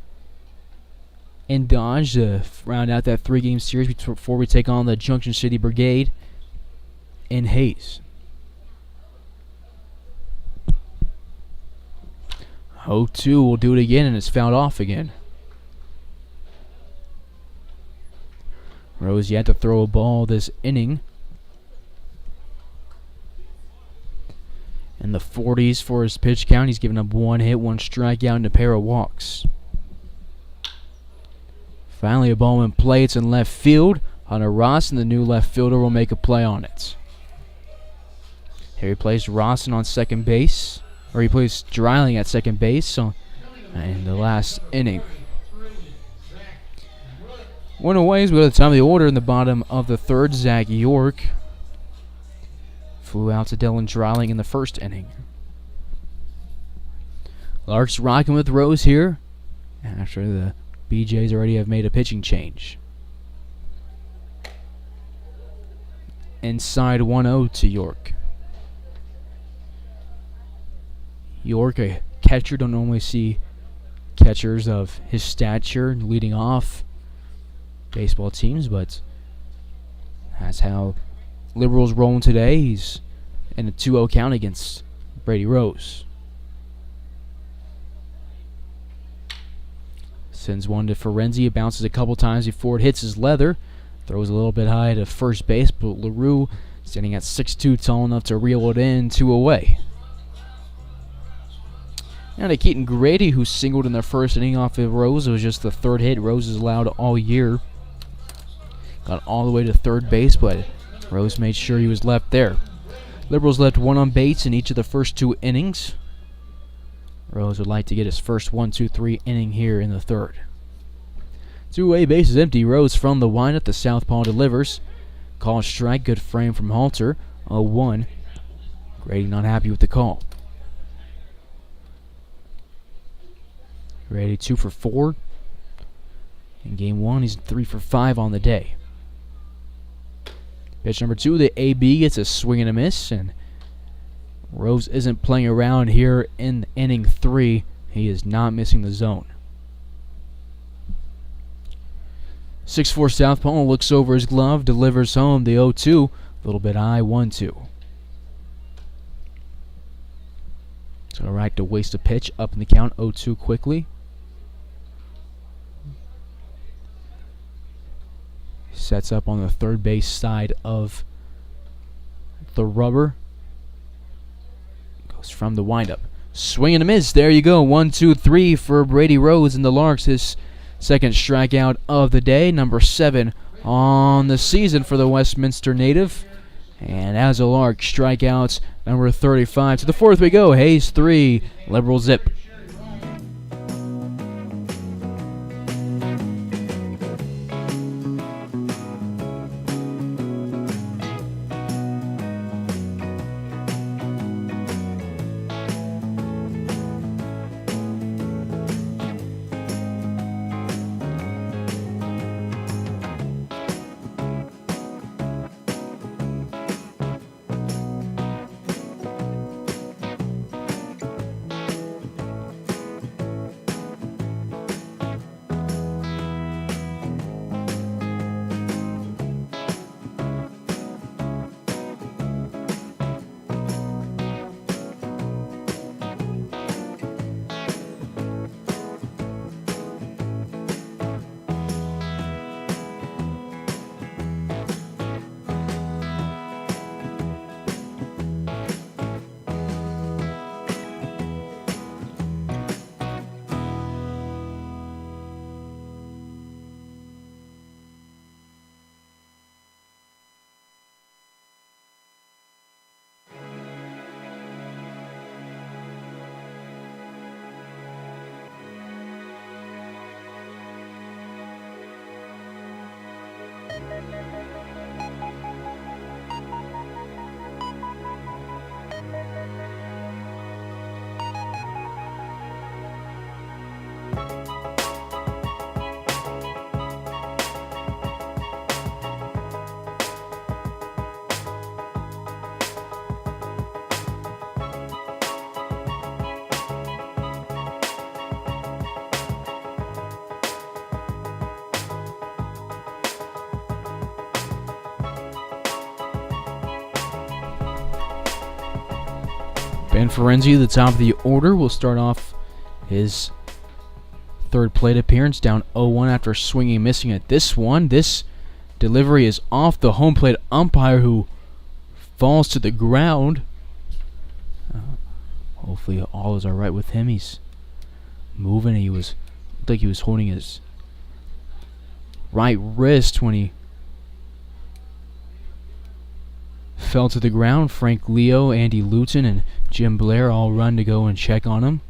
in Dodge to round out that 3-game series before we take on the Junction City Brigade in Hayes. 0-2 will do it again, and it's fouled off again. Rose yet to throw a ball this inning. In the 40s for his pitch count. He's given up 1 hit, 1 strikeout, and a pair of walks. Finally, a ball in play. It's in left field. Hunter Rawson, the new left fielder, will make a play on it. Here he plays Rawson on second base. Or he plays Dreiling at second base in the last inning. 1 away as we go to the top of the order in the bottom of the third. Zach York flew out to Dylan Dreiling in the first inning. Larks rocking with Rose here after the BJs already have made a pitching change. Inside 1-0 to York. York, a catcher. Don't normally see catchers of his stature leading off baseball teams, but that's how Liberals rolling today. He's in a 2-0 count against Brady Rose. Sends one to Ferenzi. It bounces a couple times before it hits his leather. Throws a little bit high to first base, but LaRue, standing at 6'2", tall enough to reel it in, 2 away. Now to Keaton Grady, who singled in the first inning off of Rose. It was just the 3rd hit Rose has allowed all year. Got all the way to third base, but Rose made sure he was left there. Liberals left 1 on base in each of the first 2 innings. Rose would like to get his first 1-2-3 inning here in the third. 2 away, bases empty. Rose from the windup. The southpaw delivers. Call strike, good frame from Halter. 0-1. Grady not happy with the call. Grady 2 for 4. In game 1, he's 3 for 5 on the day. Pitch number 2, the AB gets a swing and a miss, and Rose isn't playing around here in inning 3. He is not missing the zone. 6'4" southpaw looks over his glove, delivers home the 0-2. A little bit high, 1-2. It's all right to waste a pitch up in the count, 0-2 quickly. Sets up on the third base side of the rubber. Goes from the windup. Swing and a miss. There you go. 1-2-3 for Brady Rose and the Larks. His second strikeout of the day. Number 7 on the season for the Westminster native. And as a Lark, strikeouts number 35. To the 4th we go. Hayes 3. Liberal zip. Ben Ferenzi, the top of the order, will start off his third plate appearance, down 0-1 after swinging and missing at this one. This delivery is off the home plate umpire, who falls to the ground. Hopefully all is alright with him. He's moving. Looked like he was holding his right wrist when he fell to the ground. Frank Leo, Andy Luton, and Jim Blair all run to go and check on him.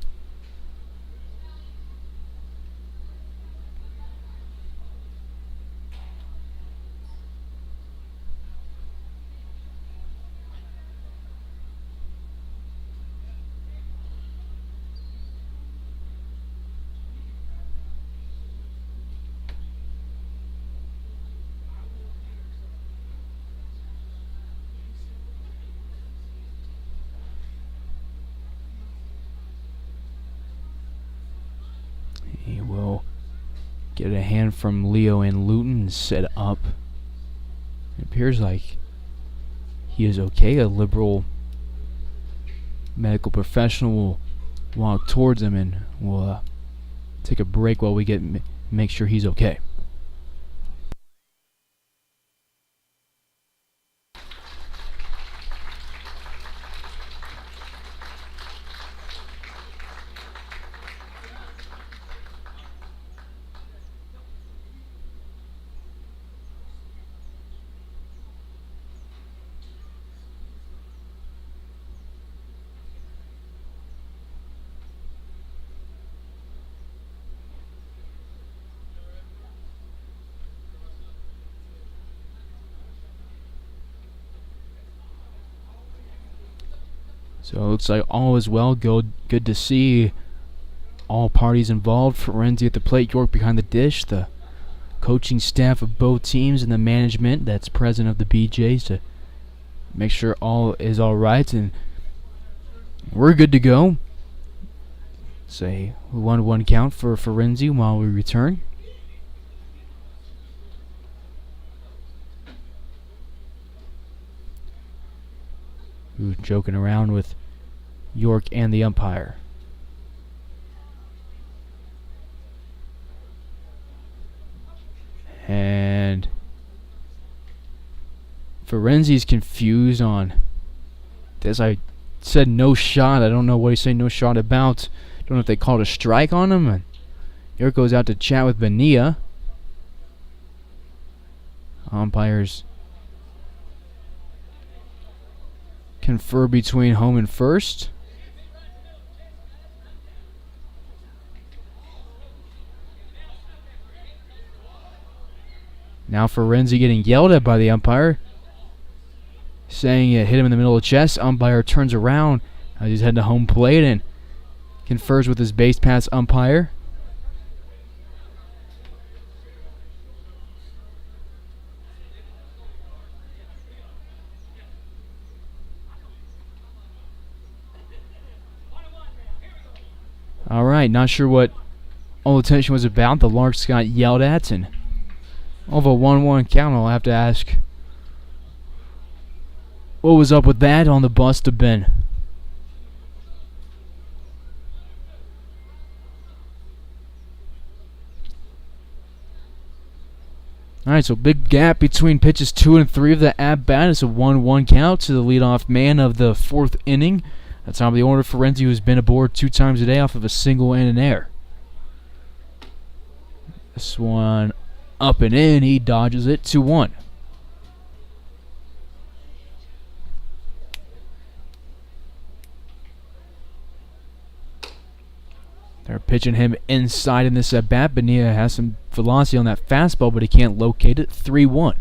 He will get a hand from Leo and Luton and set up. It appears like he is okay. A liberal medical professional will walk towards him and will take a break while we make sure he's okay. So it looks like all is well. Good to see all parties involved. Ferenzi at the plate, York behind the dish, the coaching staff of both teams, and the management that's present of the BJs to make sure all is all right, and we're good to go. Say 1-1 count for Ferenzi while we return. Who's joking around with York and the umpire. And Ferenzi's confused on this. I said no shot. I don't know what he's saying no shot about. Don't know if they called a strike on him. And York goes out to chat with Bonilla. Umpires confer between home and first. Now Ferenzi getting yelled at by the umpire, saying it hit him in the middle of the chest. Umpire turns around as he's heading to home plate and confers with his base pass umpire. Alright, not sure what all the tension was about. The Larks got yelled at, and of a 1-1 count, I'll have to ask what was up with that on the bust of Ben. Alright, so big gap between pitches 2 and 3 of the at-bat. It's a 1-1 count to the leadoff man of the 4th inning. That's top of the order. Ferenzi, who's been aboard 2 times a day off of a single and an error. This one up and in. He dodges it. 2-1. They're pitching him inside in this at-bat. Bonilla has some velocity on that fastball, but he can't locate it. 3-1.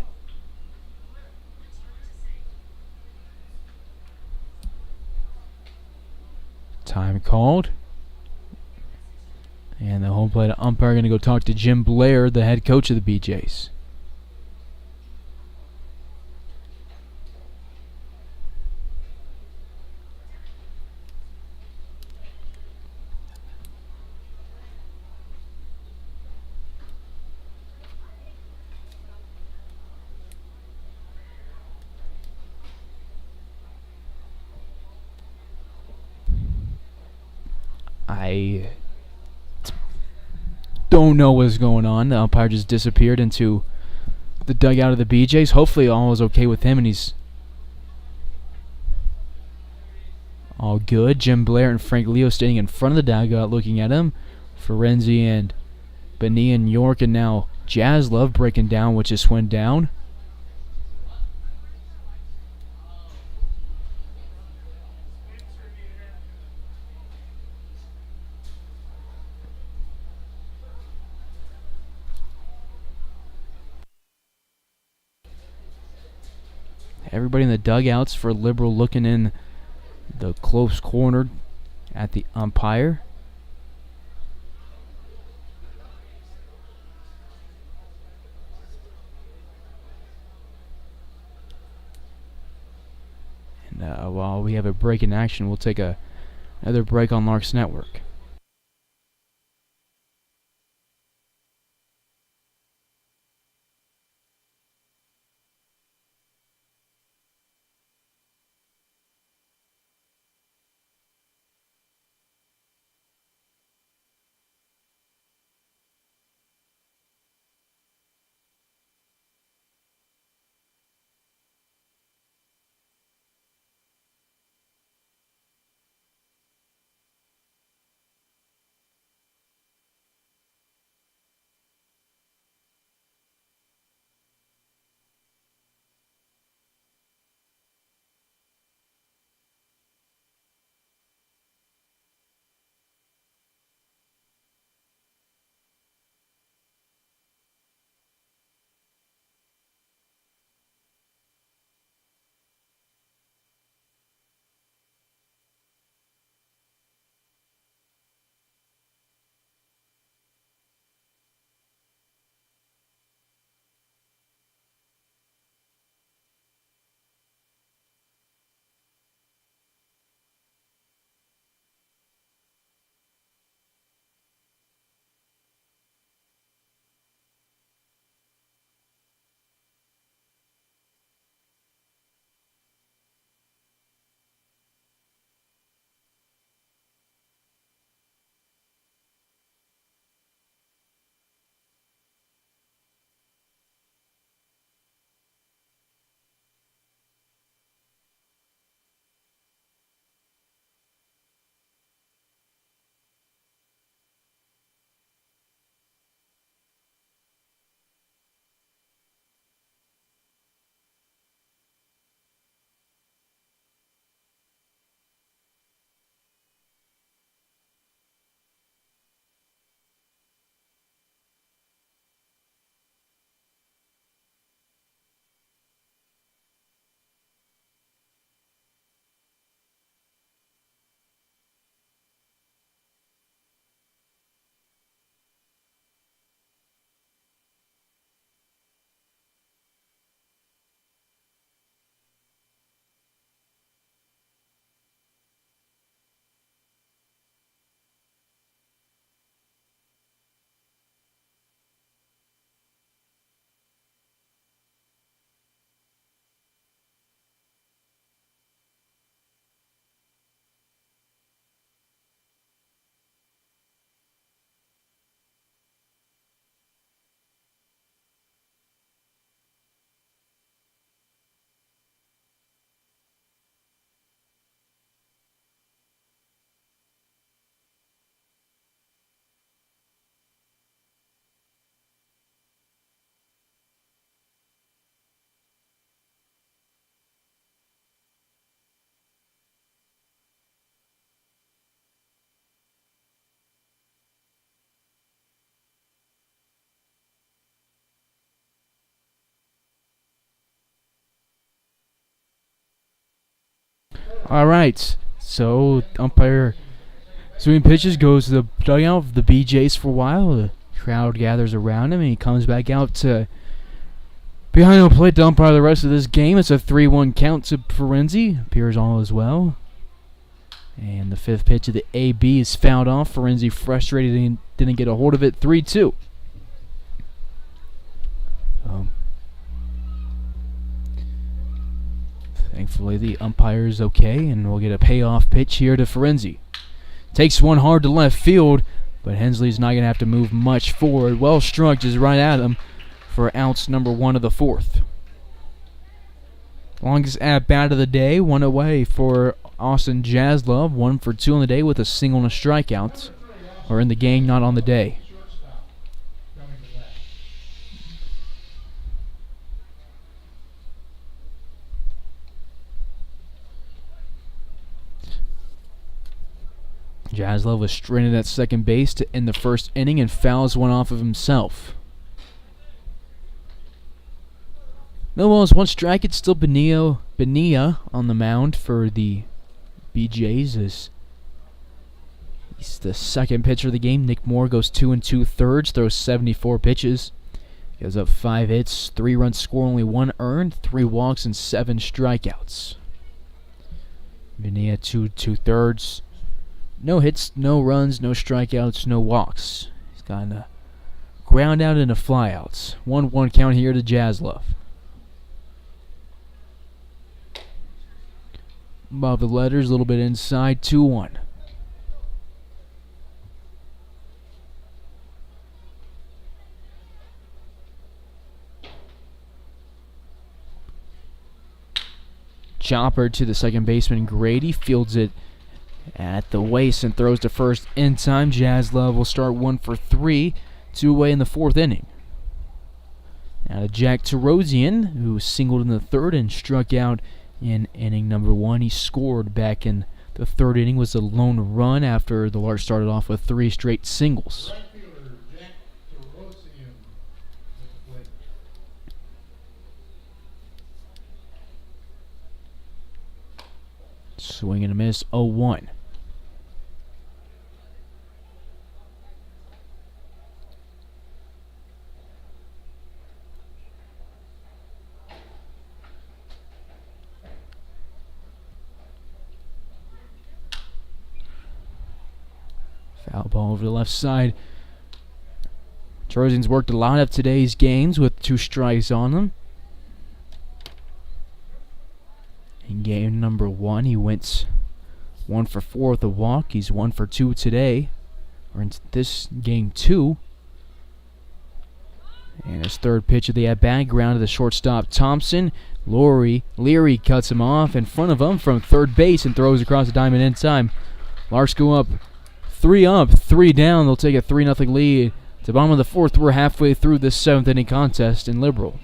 Time called. And the home plate umpire going to go talk to Jim Blair, the head coach of the BJs. I don't know what's going on. The umpire just disappeared into the dugout of the BJs. Hopefully all is okay with him and he's all good. Jim Blair and Frank Leo standing in front of the dugout looking at him. Ferenzi and Benia and York, and now Jaslove breaking down, which just went down. Everybody in the dugouts for Liberal looking in the close corner at the umpire. And while we have a break in action, we'll take another break on Larks Network. All right, so umpire swinging pitches, goes to the dugout of the BJs for a while. The crowd gathers around him, and he comes back out to behind the plate to umpire the rest of this game. It's a 3-1 count to Ferenzi. Appears all as well. And the fifth pitch of the AB is fouled off. Ferenzi frustrated and didn't get a hold of it. 3-2. Thankfully, the umpire's okay, and we'll get a payoff pitch here to Ferenzi. Takes one hard to left field, but Hensley's not going to have to move much forward. Well struck just right at him for outs number 1 of the 4th. Longest at-bat of the day, one away for Austin Jaslove, 1 for 2 on the day with a single and a strikeout. Or in the game, not on the day. Shortstop coming to bat. Jaslove was stranded at second base to end the first inning and fouls one off of himself. No balls, 1 strike. It's still Bonilla on the mound for the BJs as he's the second pitcher of the game. Nick Moore goes 2 2/3, throws 74 pitches. Gives up 5 hits, 3 runs scored, only 1 earned, 3 walks, and 7 strikeouts. Bonilla 2 2/3. No hits, no runs, no strikeouts, no walks. He's got a ground out and a flyouts. 1-1 count here to Jaslove. Above the letters, a little bit inside, 2-1. Chopper to the second baseman Grady, fields it at the waist and throws to first in time. Jaslove will start 1 for 3, 2 away in the 4th inning. Now to Jack Terosian, who singled in the 3rd and struck out in inning number 1. He scored back in the 3rd inning, was a lone run after the Larks started off with 3 straight singles. Right fielder Jack Terosian at the plate. Swing and a miss, 0-1. Foul ball over the left side. Trojans worked a lot of today's games with 2 strikes on them. In game number 1, he went 1 for 4 with a walk. He's 1 for 2 today, or in this game 2. And his 3rd pitch of the at-bat, ground to the shortstop Thompson. Leary cuts him off in front of him from 3rd base and throws across the diamond in time. Larks go up 3 down. They'll take a 3-0 lead. To bottom of the 4th, we're halfway through this 7th inning contest in Liberal.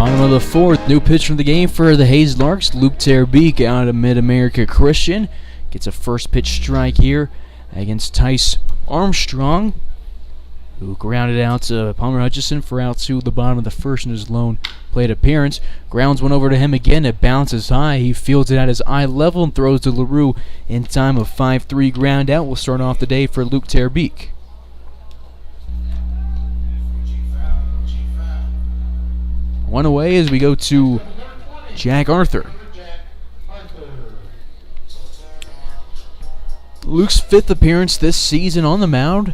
Bottom of the fourth, new pitcher of the game for the Hayes Larks, Luke Terbeek out of Mid-America Christian. Gets a first pitch strike here against Tice Armstrong, who grounded out to Palmer Hutchison for out to the bottom of the first in his lone plate appearance. Grounds one over to him again. It bounces high. He fields it at his eye level and throws to LaRue in time of 5-3 ground out. Will start off the day for Luke Terbeek. One away as we go to Jack Arthur. Luke's 5th appearance this season on the mound.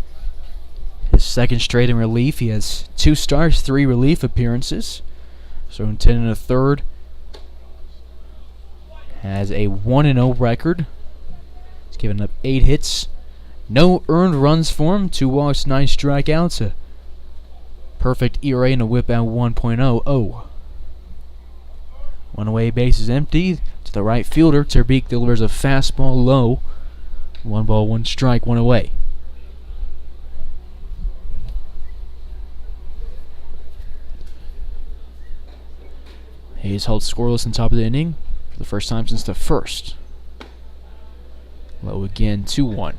His 2nd straight in relief. He has 2 starts, 3 relief appearances. So in 10 1/3. Has a 1-0 record. He's given up 8 hits. No earned runs for him. 2 walks, 9 strikeouts. A perfect ERA and a whip at 1.00. One away, bases empty. To the right fielder, Terbeek delivers a fastball low. 1 ball, 1 strike, 1 away. Hayes held scoreless on top of the inning for the first time since the first. Low again, 2-1.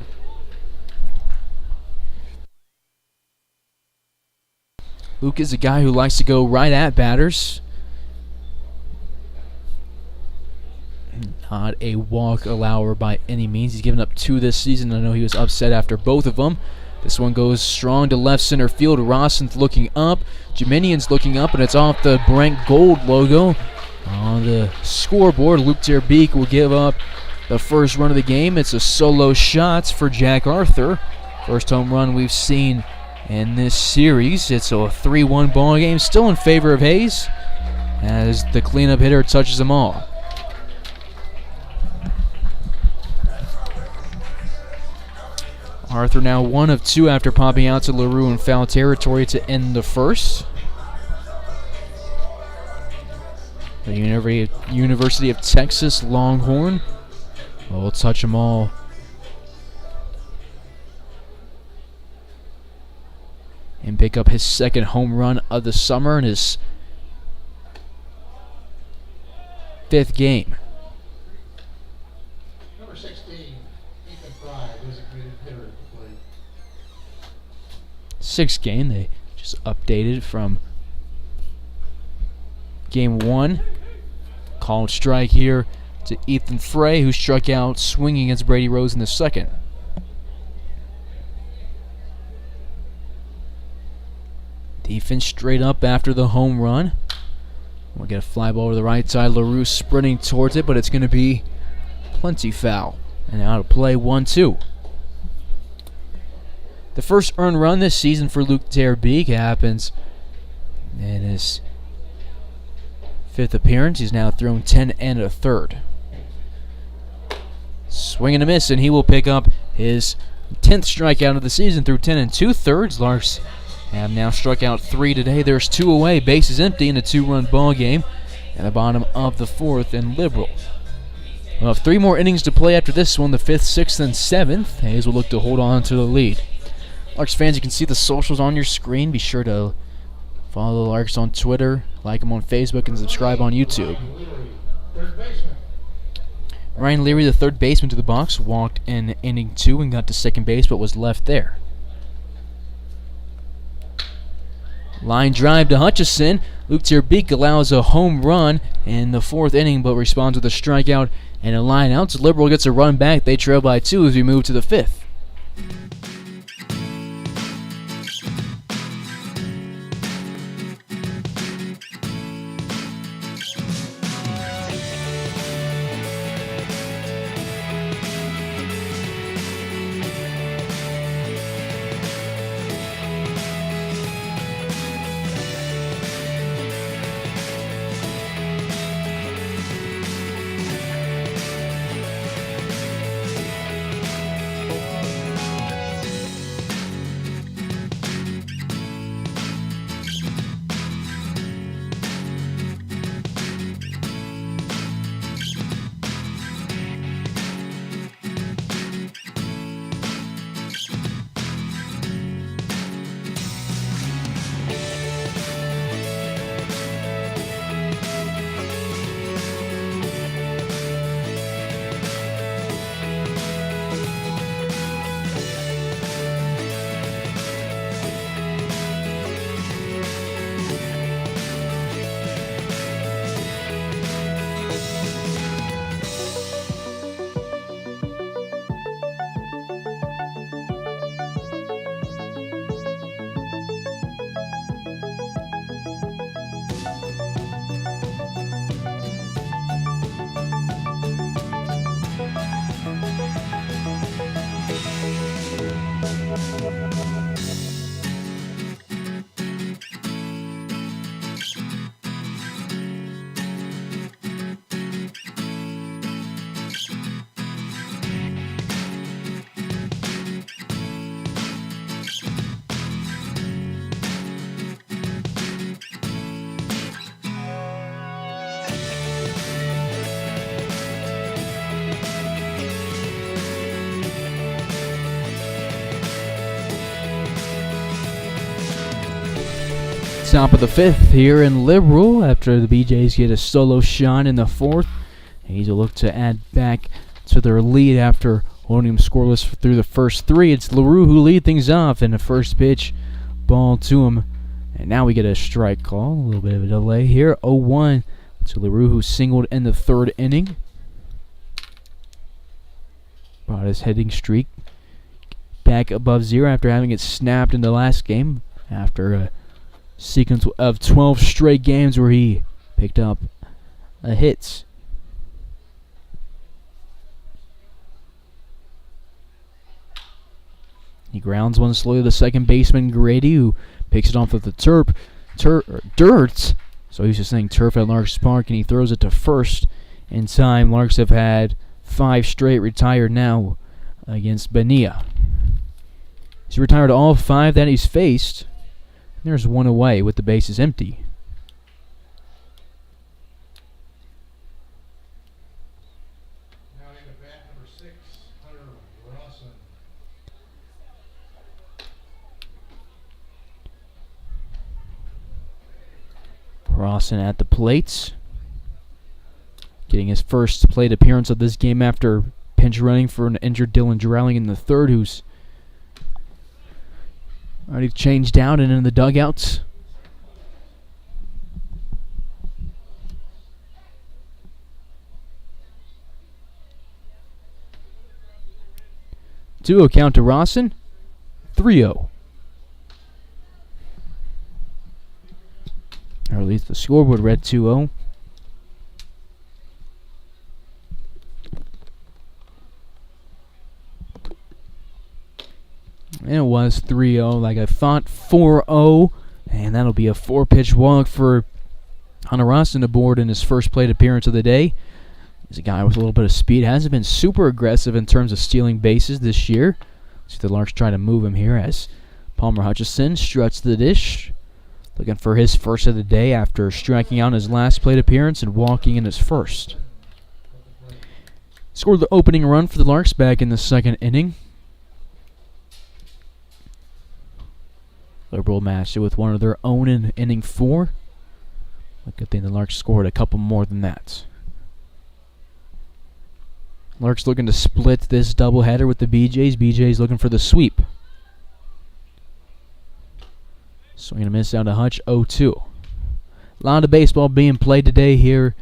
Luke is a guy who likes to go right at batters. Not a walk allower by any means. He's given up 2 this season. I know he was upset after both of them. This one goes strong to left center field. Rosson's looking up. Jeminian's looking up, and it's off the Brent Gold logo on the scoreboard. Luke Terbeek will give up the first run of the game. It's a solo shot for Jack Arthur. First home run we've seen in this series. It's a 3-1 ball game, still in favor of Hayes as the cleanup hitter touches them all. Arthur now 1 of 2 after popping out to LaRue in foul territory to end the first. The University of Texas Longhorn will touch them all. And pick up his 2nd home run of the summer in his 5th game. Number 16, Ethan Fry, designated hitter at the plate. 6th game, they just updated from game 1. Called strike here to Ethan Frey, who struck out swinging against Brady Rose in the 2nd. Defense straight up after the home run. We'll get a fly ball to the right side. LaRue sprinting towards it, but it's going to be plenty foul. And out of play, 1-2. The first earned run this season for Luke Terbeek happens in his 5th appearance. He's now thrown 10 1/3. Swing and a miss, and he will pick up his 10th strikeout of the season through 10 2/3. Larks have now struck out 3 today. There's 2 away, bases empty in a 2-run ball game at the bottom of the 4th in Liberal. We'll have 3 more innings to play after this one, the 5th, 6th, and 7th. Hayes will look to hold on to the lead. Larks fans, you can see the socials on your screen. Be sure to follow the Larks on Twitter, like them on Facebook, and subscribe on YouTube. Third baseman. Ryan Leary, the 3rd baseman to the box, walked in inning 2 and got to 2nd base, but was left there. Line drive to Hutchison. Luke Terbeek allows a home run in the 4th inning, but responds with a strikeout and a line out. So Liberal gets a run back. They trail by 2 as we move to the 5th. Top of the fifth here in Liberal after the BJs get a solo shot in the fourth. Hayes will look to add back to their lead after holding them scoreless through the first three. It's LaRue who lead things off in the first pitch. Ball to him. And now we get a strike call. A little bit of a delay here. 0-1 to LaRue, who singled in the third inning. Brought his hitting streak back above zero after having it snapped in the last game after a sequence of 12 straight games where he picked up a hit. He grounds one slowly to the second baseman, Grady, who picks it off with the dirt. So he's just saying turf at Larks Park, and he throws it to first in time. Larks have had 5 straight retired now against Bonilla. He's retired all 5 that he's faced. There's one away with the bases empty. Now in the bat, number 6, Hunter Rawson. Rawson at the plates, getting his first plate appearance of this game after pinch running for an injured Dylan Drowling in the third, who's already changed out and in the dugouts. Two count to Rawson. 3-0. Or at least the scoreboard read 2-0. And it was 3-0, like I thought. 4-0, and that'll be a 4-pitch walk for Hunter Rawson aboard in his first plate appearance of the day. He's a guy with a little bit of speed. Hasn't been super aggressive in terms of stealing bases this year. See the Larks try to move him here as Palmer Hutchison struts the dish, looking for his first of the day after striking out in his last plate appearance and walking in his first. Scored the opening run for the Larks back in the second inning. Liberal matched it with one of their own in inning 4. Good thing the Larks scored a couple more than that. Larks looking to split this doubleheader with the BJs. BJs looking for the sweep. Swing and a miss down to Hutch, 0-2. A lot of baseball being played today here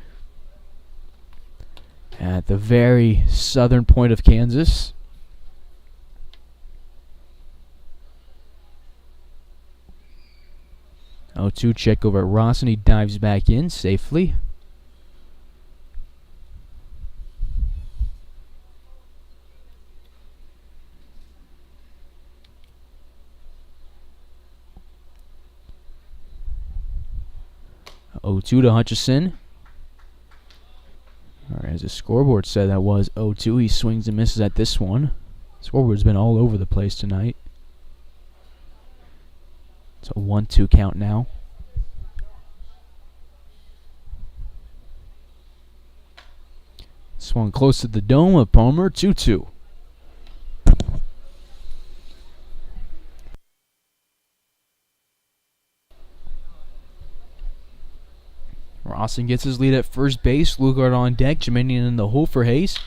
at the very southern point of Kansas. Oh, 2 check over at Rawson. He dives back in safely. Oh, 2 to Hutchison. All right, as the scoreboard said, that was 0-2. He swings and misses at this one. Scoreboard's been all over the place tonight. It's a 1-2 count now. Swung close to the dome of Palmer, 2-2. Rawson gets his lead at first base. Lugard on deck. Jeminian in the hole for Hayes.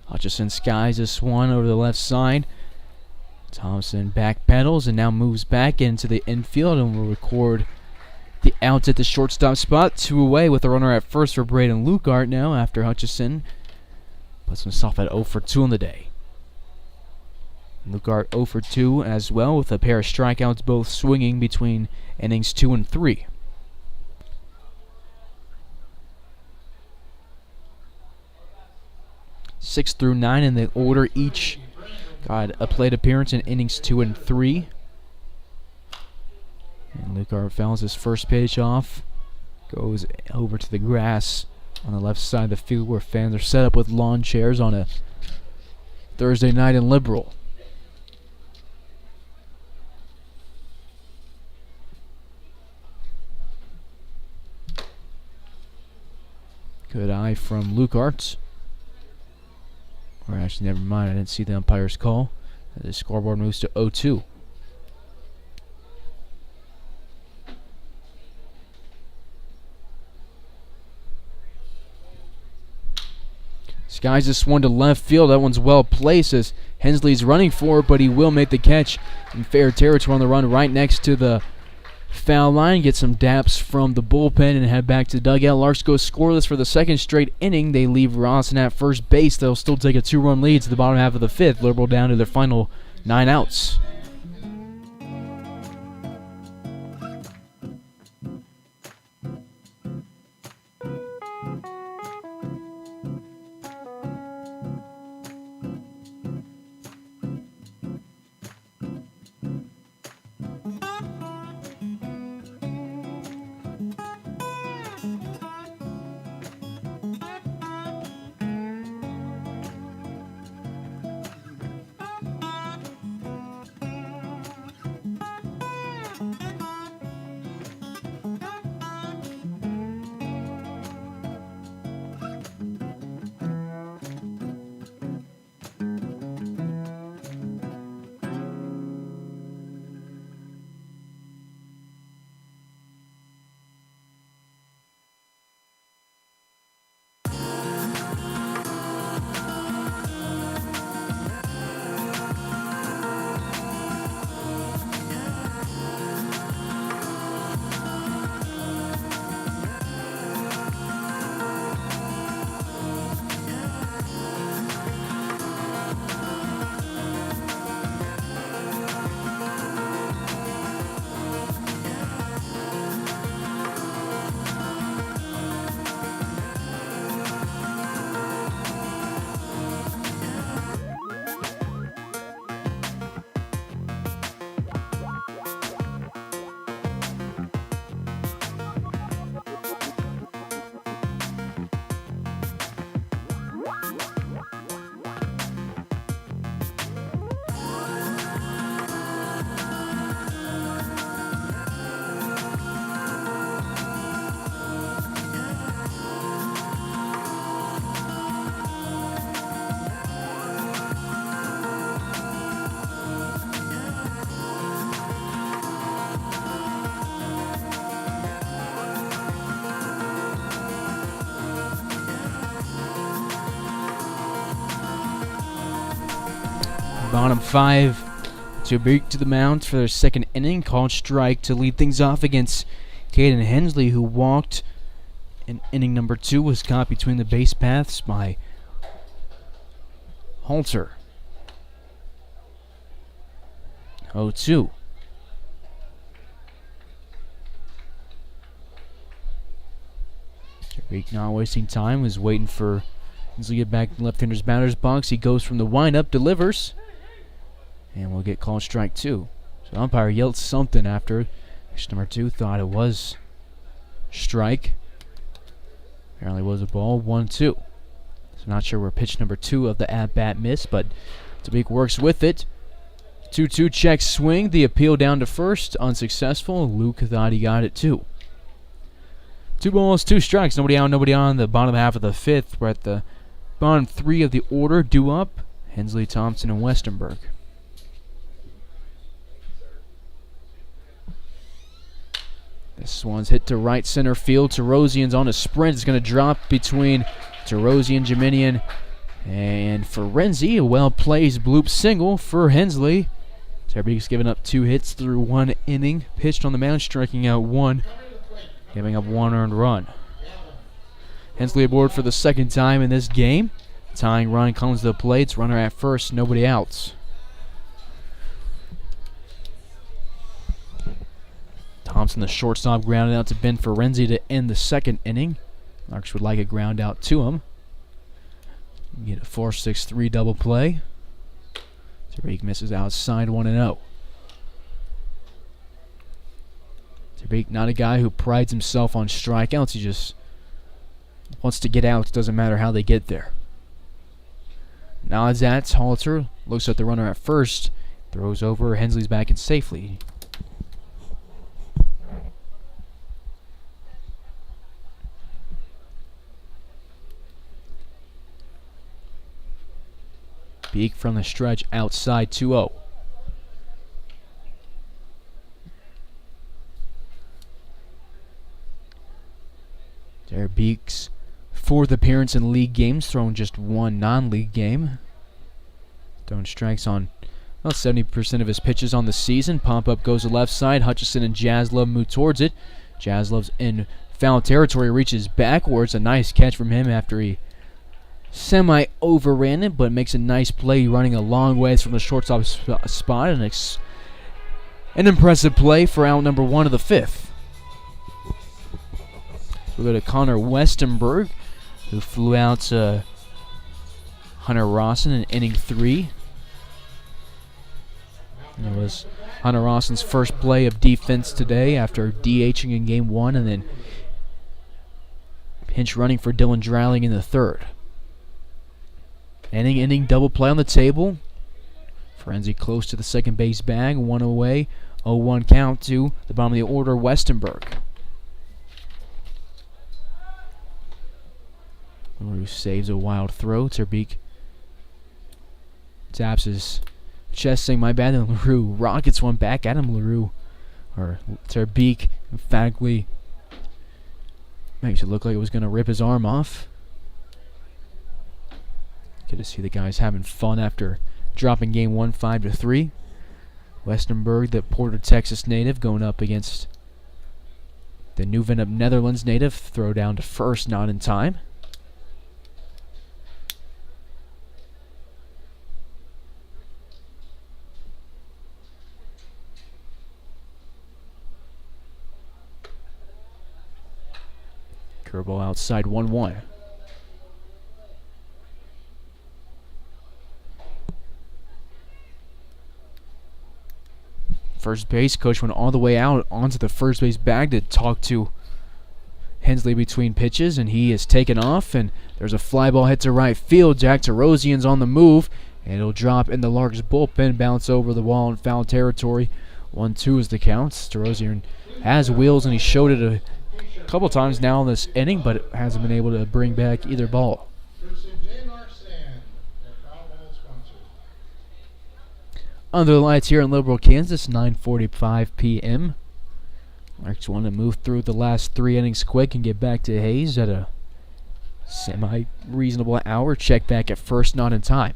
Hutchison skies this one over the left side. Thompson backpedals and now moves back into the infield and will record the outs at the shortstop spot. 2 away with a runner at first for Braden Lugard now after Hutchison puts himself at 0 for 2 on the day. Lugard 0 for 2 as well with a pair of strikeouts, both swinging between innings 2 and 3. Six through 9 in the order, each got a plate appearance in innings 2 and 3. And Luke fouls his first pitch off. Goes over to the grass on the left side of the field where fans are set up with lawn chairs on a Thursday night in Liberal. Good eye from Luke Arts. Or actually, never mind. I didn't see the umpire's call. The scoreboard moves to 0-2. Skies this one to left field. That one's well placed as Hensley's running for it, but he will make the catch in fair territory on the run right next to the foul line. Get some daps from the bullpen and head back to the dugout. Larks go scoreless for the second straight inning. They leave Rawson at first base. They'll still take a 2-run lead to the bottom half of the fifth. Liberal down to their final 9 outs. Bottom 5 to break to the mound for their second inning. Called strike to lead things off against Caden Hensley, who walked in inning number 2, was caught between the base paths by Halter. 0-2. Tariq not wasting time, was waiting for Hensley to get back to the left-hander's batter's box. He goes from the windup, delivers, and we'll get called strike 2. So the umpire yelled something after. Pitch number 2 thought it was strike. Apparently was a ball. 1-2. So not sure where pitch number 2 of the at-bat missed, but Tariq works with it. 2-2 check swing. The appeal down to first. Unsuccessful. Luke thought he got it too. 2 balls, 2 strikes. Nobody out, nobody on. The bottom half of the 5th. We're at the bottom 3 of the order. Due up. Hensley, Thompson, and Westenberg. This one's hit to right center field. Terosian's on a sprint. It's going to drop between Terosian, Jeminian, and Ferenzi. A well-placed bloop single for Hensley. Tariq's given up 2 hits through 1 inning. Pitched on the mound, striking out 1, giving up 1 earned run. Hensley aboard for the second time in this game. Tying run comes to the plate. Runner at first, nobody out. Thompson, the shortstop, grounded out to Ben Ferenzi to end the second inning. Larks would like a ground out to him. Get a 4-6-3 double play. Tariq misses outside 1-0. Terbeek, not a guy who prides himself on strikeouts. He just wants to get out. It doesn't matter how they get there. Nods at Halter. Looks at the runner at first. Throws over. Hensley's back in safely. Beak from the stretch outside 2-0. Derek Beek's fourth appearance in league games, thrown just one non-league game. Throwing strikes on about 70% of his pitches on the season. Pump up goes to left side. Hutchison and Jaslove move towards it. Jaslove's in foul territory, reaches backwards. A nice catch from him after he semi-overran it, but makes a nice play running a long ways from the shortstop spot. An impressive play for out number 1 of the 5th. We'll go to Connor Westenberg, who flew out Hunter Rawson in inning 3. It was Hunter Rawson's first play of defense today after DHing in game 1 and then pinch running for Dylan Dreiling in the 3rd. Inning double play on the table. Frenzy close to the second base bag. 1 away. 0-1 count to the bottom of the order, Westenberg. LaRue saves a wild throw. Terbeek taps his chest saying, my bad, and LaRue rockets one back at him. Terbeek emphatically makes it look like it was going to rip his arm off. Good to see the guys having fun after dropping game 1 5-3. Westenberg, the Porter, Texas native, going up against the New Vennep, Netherlands native. Throw down to first, not in time. Curveball outside 1-1. First base coach went all the way out onto the first base bag to talk to Hensley between pitches, and he is taken off, and there's a fly ball hit to right field. Jack Tarosian's on the move, and it'll drop in the Larks bullpen, bounce over the wall in foul territory. 1-2 is the count. Tarosian has wheels, and he showed it a couple times now in this inning, but hasn't been able to bring back either ball. Under the lights here in Liberal, Kansas, 9:45 p.m. Larks want to move through the last 3 innings quick and get back to Hayes at a semi-reasonable hour. Check back at first, not in time.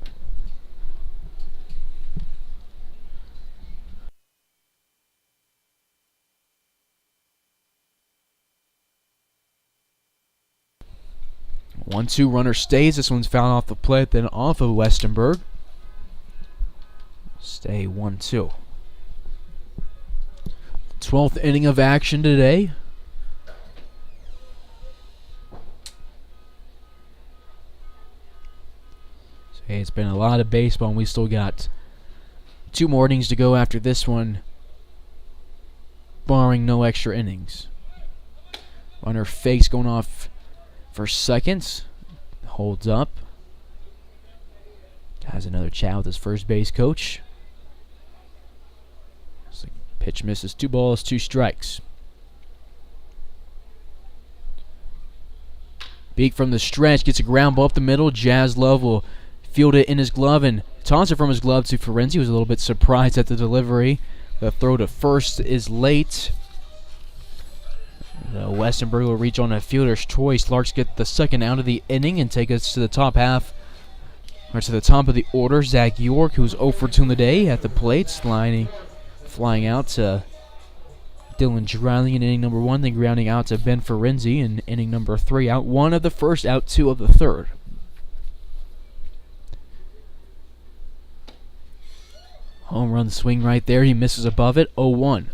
One-two runner stays. This one's fouled off the plate, then off of Westenberg. Stay 1-2. 12th inning of action today. So, hey, it's been a lot of baseball, and we still got 2 more innings to go after this one, barring no extra innings. Runner fakes going off for seconds. Holds up. Has another chat with his first base coach. Pitch misses. 2 balls, 2 strikes. Beak from the stretch gets a ground ball up the middle. Jaslove will field it in his glove and toss it from his glove to Ferenzi, who was a little bit surprised at the delivery. The throw to first is late. Westenberg will reach on a fielder's choice. Larks get the second out of the inning and take us to the top half, or to the top of the order. Zach York, who's 0 for 2 in the day at the plate, flying out to Dylan Dreiling in inning number 1, then grounding out to Ben Ferenzi in inning number 3. Out 1 of the first, out 2 of the third. Home run swing right there. He misses above it. 0-1.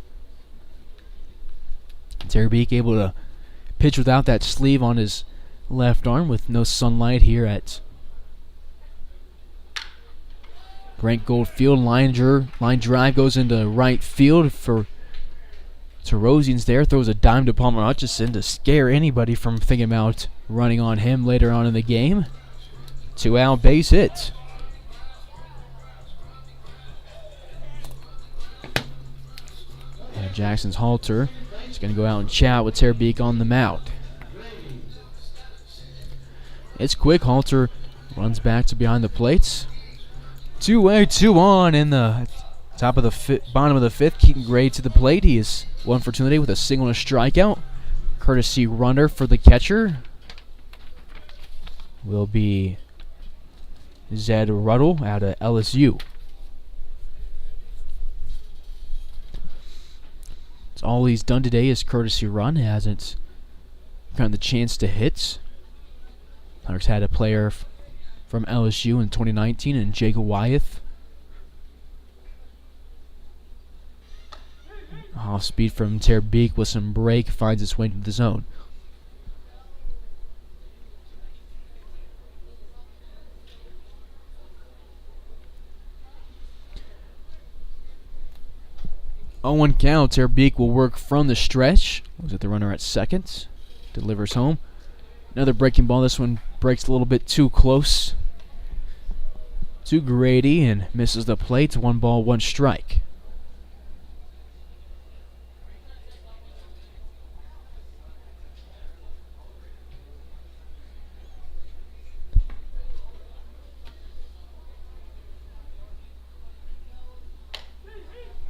Terbeek able to pitch without that sleeve on his left arm with no sunlight here at Brent Goldfield. Line drive goes into right field for Terosian's there, throws a dime to Palmer Hutchison to scare anybody from thinking about running on him later on in the game. 2-out base hit. Jackson's Halter is going to go out and chat with Terbeek on the mound. It's quick. Halter runs back to behind the plates. 2-away, 2-on in the top of the bottom of the fifth. Keaton Gray to the plate. He is 1 for 2 today with a single and a strikeout. Courtesy runner for the catcher will be Zed Ruddle out of LSU. That's all he's done today is courtesy run. Hasn't gotten the chance to hit. Larks had a player from LSU in 2019 and Jacob Wyeth. Off speed from Terbeek with some break, finds its way into the zone. One count. Terbeek will work from the stretch. Looks at the runner at second. Delivers home. Another breaking ball. This one breaks a little bit too close to Grady and misses the plate. 1 ball, 1 strike.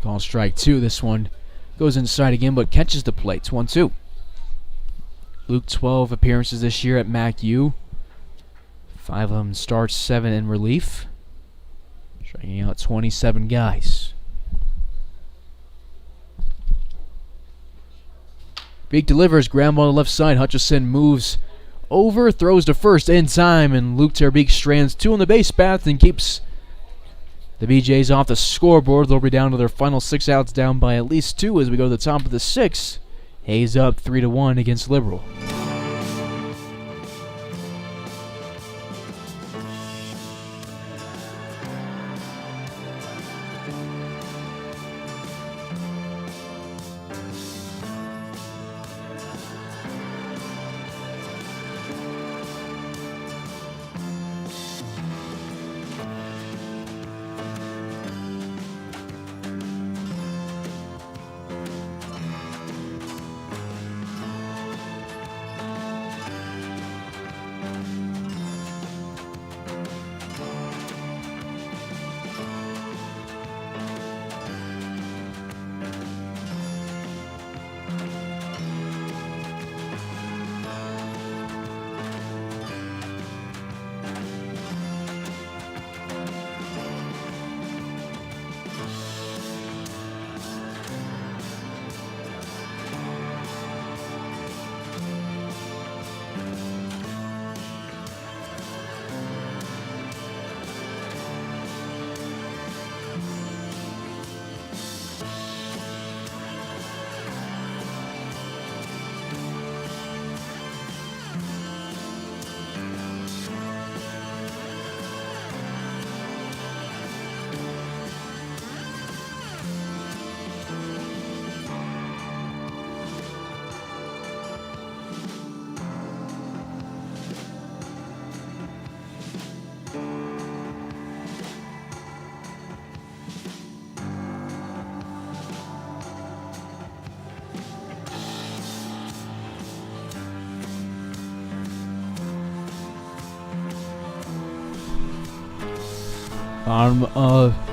Call strike 2. This one goes inside again, but catches the plate. 1-2. Luke, 12 appearances this year at MAC U. 5 of them starts, 7 in relief. Striking out 27 guys. Beek delivers, ground ball to the left side. Hutchison moves over, throws to first in time, and Luke Terbeek strands 2 on the base path and keeps the BJs off the scoreboard. They'll be down to their final 6 outs, down by at least 2 as we go to the top of the 6th. Hayes up 3-1 against Liberal.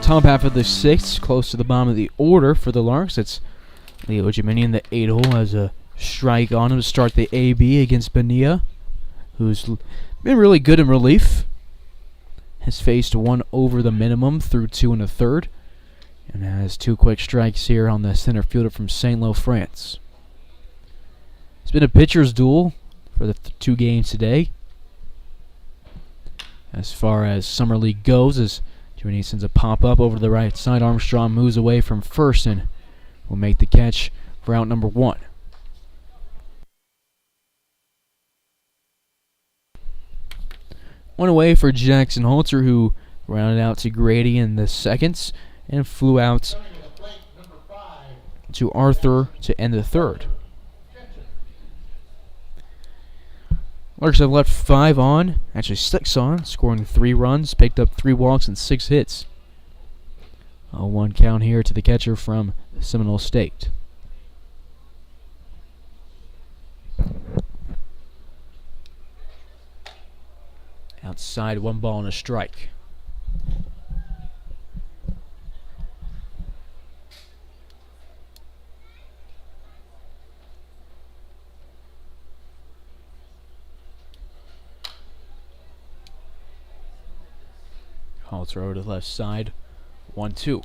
Top half of the 6th, close to the bottom of the order for the Larks. It's Leo Jiminian, the 8-hole, has a strike on him to start the AB against Bonilla, who's been really good in relief. Has faced 1 over the minimum through 2 1/3, and has 2 quick strikes here on the center fielder from St. Lo, France. It's been a pitcher's duel for the 2 games today. As far as Summer League goes, as Jiminy sends a pop-up over to the right side, Armstrong moves away from first and will make the catch for out number 1. One away for Jackson Halter, who rounded out to Grady in the 2nd and flew out to Arthur to end the third. Larks have left 5 on, actually 6 on, scoring 3 runs, picked up 3 walks and 6 hits. A 1 count here to the catcher from Seminole State. Outside, 1 ball and a strike. Call throw to the left side. 1-2.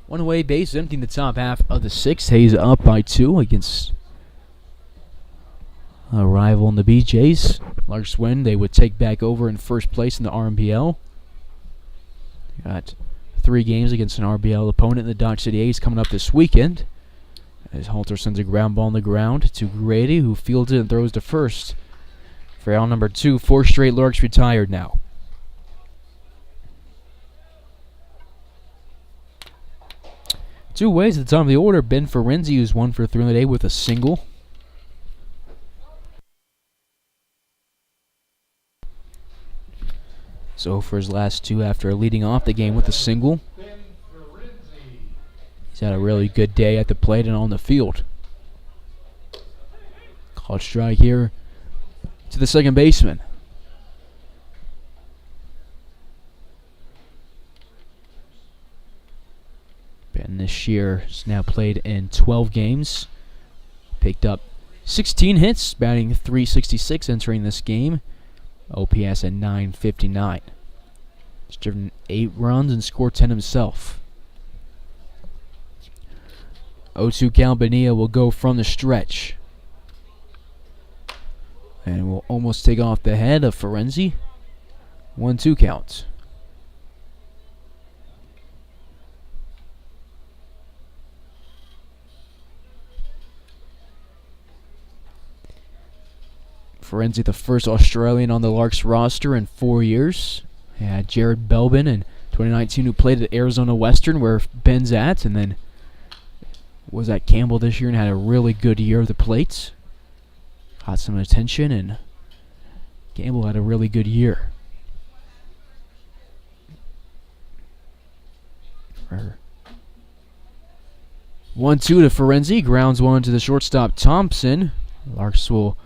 1 away base, emptying the top half of the 6th. Hayes up by 2 against a rival in the BJs. Larks win. They would take back over in first place in the RMPL. Got 3 games against an RBL opponent in the Dodge City A's coming up this weekend. As Halter sends a ground ball on the ground to Grady, who fields it and throws to first. For out number 2, 4 straight Larks retired now. Two ways at the top of the order. Ben Ferenzi, who's 1 for 3 on the day with a single. So for his last 2 after leading off the game with a single. He's had a really good day at the plate and on the field. Called strike here to the second baseman. Ben this year has now played in 12 games. Picked up 16 hits, batting .366 entering this game. OPS at .959. He's driven 8 runs and scored 10 himself. 0-2 count. Bonilla will go from the stretch. And will almost take off the head of Ferenzi. 1-2 count. Ferenzi, the first Australian on the Larks roster in 4 years. Had Jared Belbin in 2019, who played at Arizona Western, where Ben's at, and then was at Campbell this year and had a really good year at the plate. Caught some attention, and Campbell had a really good year. 1-2 to Ferenzi, grounds 1 to the shortstop Thompson. Larks will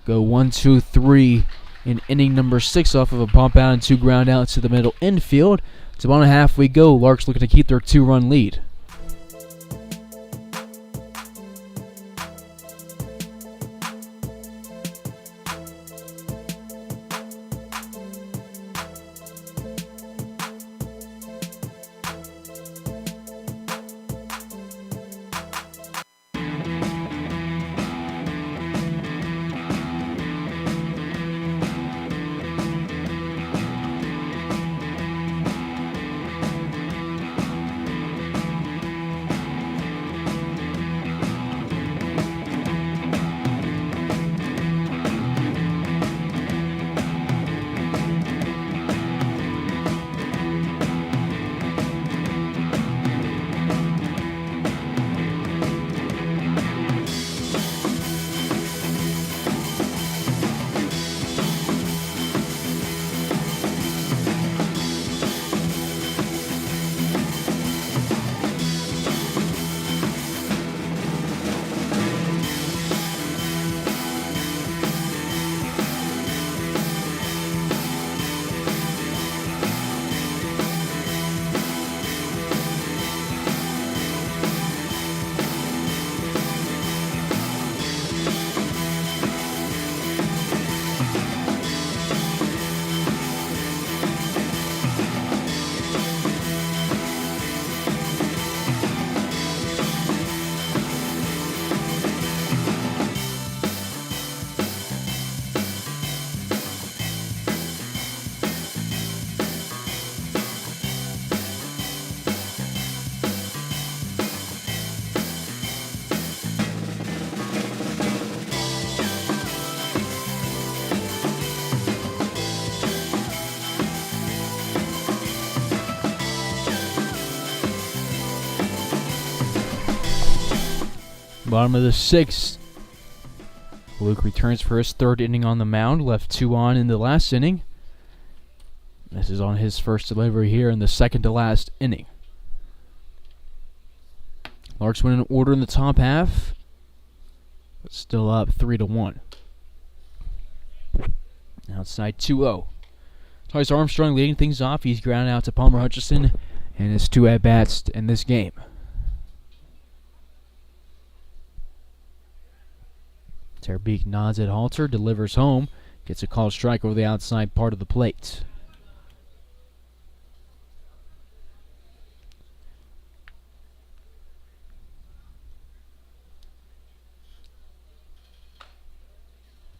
go 1-2-3 in inning number 6 off of a pump out and 2 ground outs to the middle infield. It's about a half we go. Larks looking to keep their 2-run lead. Bottom of the 6th. Luke returns for his 3rd inning on the mound. Left 2 on in the last inning. This is on his first delivery here in the 2nd to last inning. Larks win an order in the top half, but still up 3-1. Outside 2-0. Tyus Armstrong leading things off. He's grounded out to Palmer Hutchison and his 2 at-bats in this game. Terbeek nods at Halter, delivers home, gets a called strike over the outside part of the plate.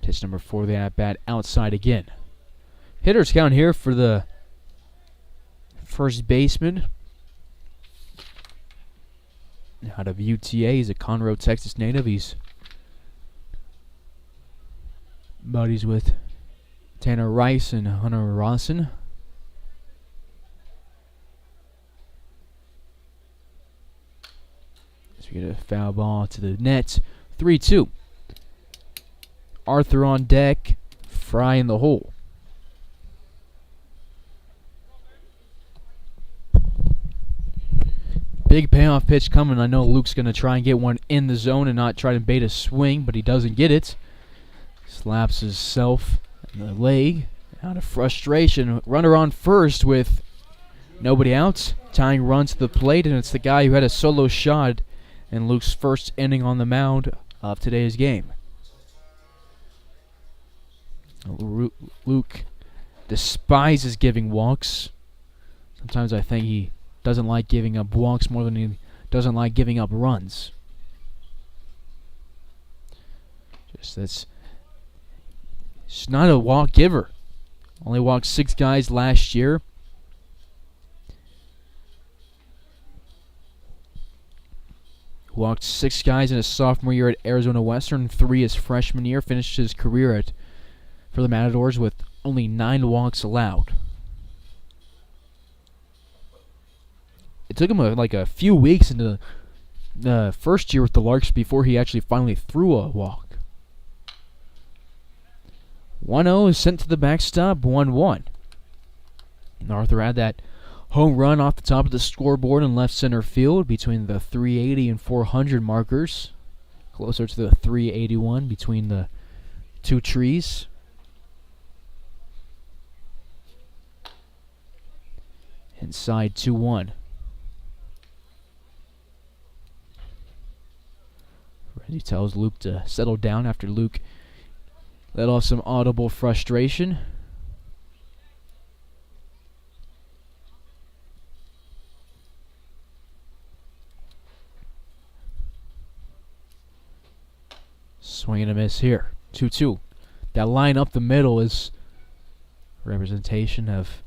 Pitch number 4, the at-bat outside again. Hitters count here for the first baseman. Out of UTA, he's a Conroe, Texas native. He's buddies with Tanner Rice and Hunter Rawson. As we get a foul ball to the net. 3-2. Arthur on deck, Fry in the hole. Big payoff pitch coming. I know Luke's going to try and get one in the zone and not try to bait a swing, but he doesn't get it. Slaps himself in the leg. Out of frustration, runner on first with nobody out. Tying run to the plate, and it's the guy who had a solo shot in Luke's first inning on the mound of today's game. Luke despises giving walks. Sometimes I think he doesn't like giving up walks more than he doesn't like giving up runs. He's not a walk giver. Only walked 6 guys last year. Walked 6 guys in his sophomore year at Arizona Western, 3 his freshman year. Finished his career for the Matadors with only 9 walks allowed. It took him a few weeks into the first year with the Larks before he actually finally threw a walk. 1-0 is sent to the backstop, 1-1. And Arthur had that home run off the top of the scoreboard in left center field between the 380 and 400 markers. Closer to the 381 between the 2 trees. Inside 2-1. Randy tells Luke to settle down after Luke let off some audible frustration. Swing and a miss here. 2-2. That line up the middle is representation of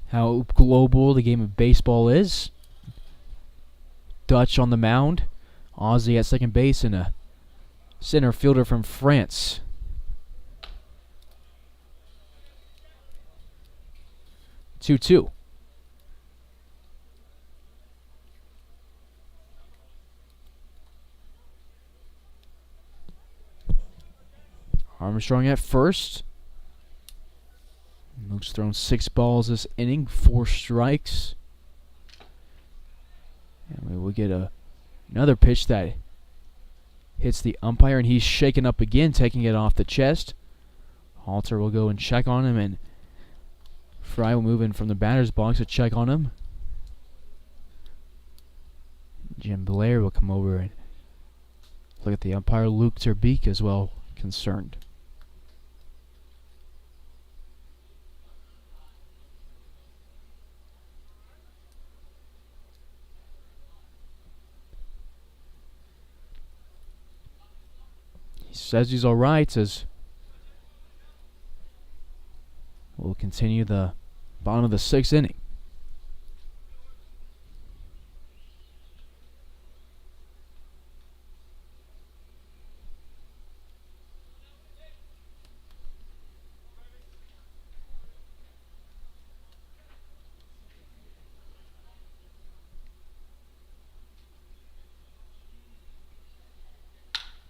how global the game of baseball is. Dutch on the mound. Ozzy at second base and a center fielder from France. 2-2. Armstrong at first. Luke's thrown 6 balls this inning, 4 strikes. And we will get another pitch that hits the umpire, and he's shaken up again, taking it off the chest. Halter will go and check on him, and Fry will move in from the batter's box to check on him. Jim Blair will come over and look at the umpire. Luke Terbeek as well concerned. Says he's all right. Says we'll continue the bottom of the 6th inning.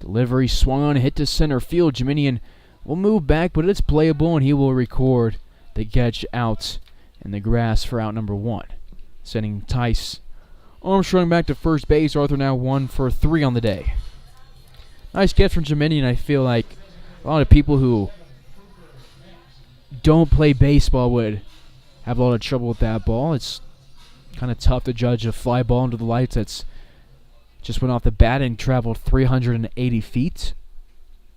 Delivery swung on, hit to center field. Jiminian will move back, but it's playable, and he will record the catch out in the grass for out number 1. Sending Tice Armstrong back to first base. Arthur now 1 for 3 on the day. Nice catch from Jiminian. I feel like a lot of people who don't play baseball would have a lot of trouble with that ball. It's kind of tough to judge a fly ball into the lights that's just went off the bat and traveled 380 feet.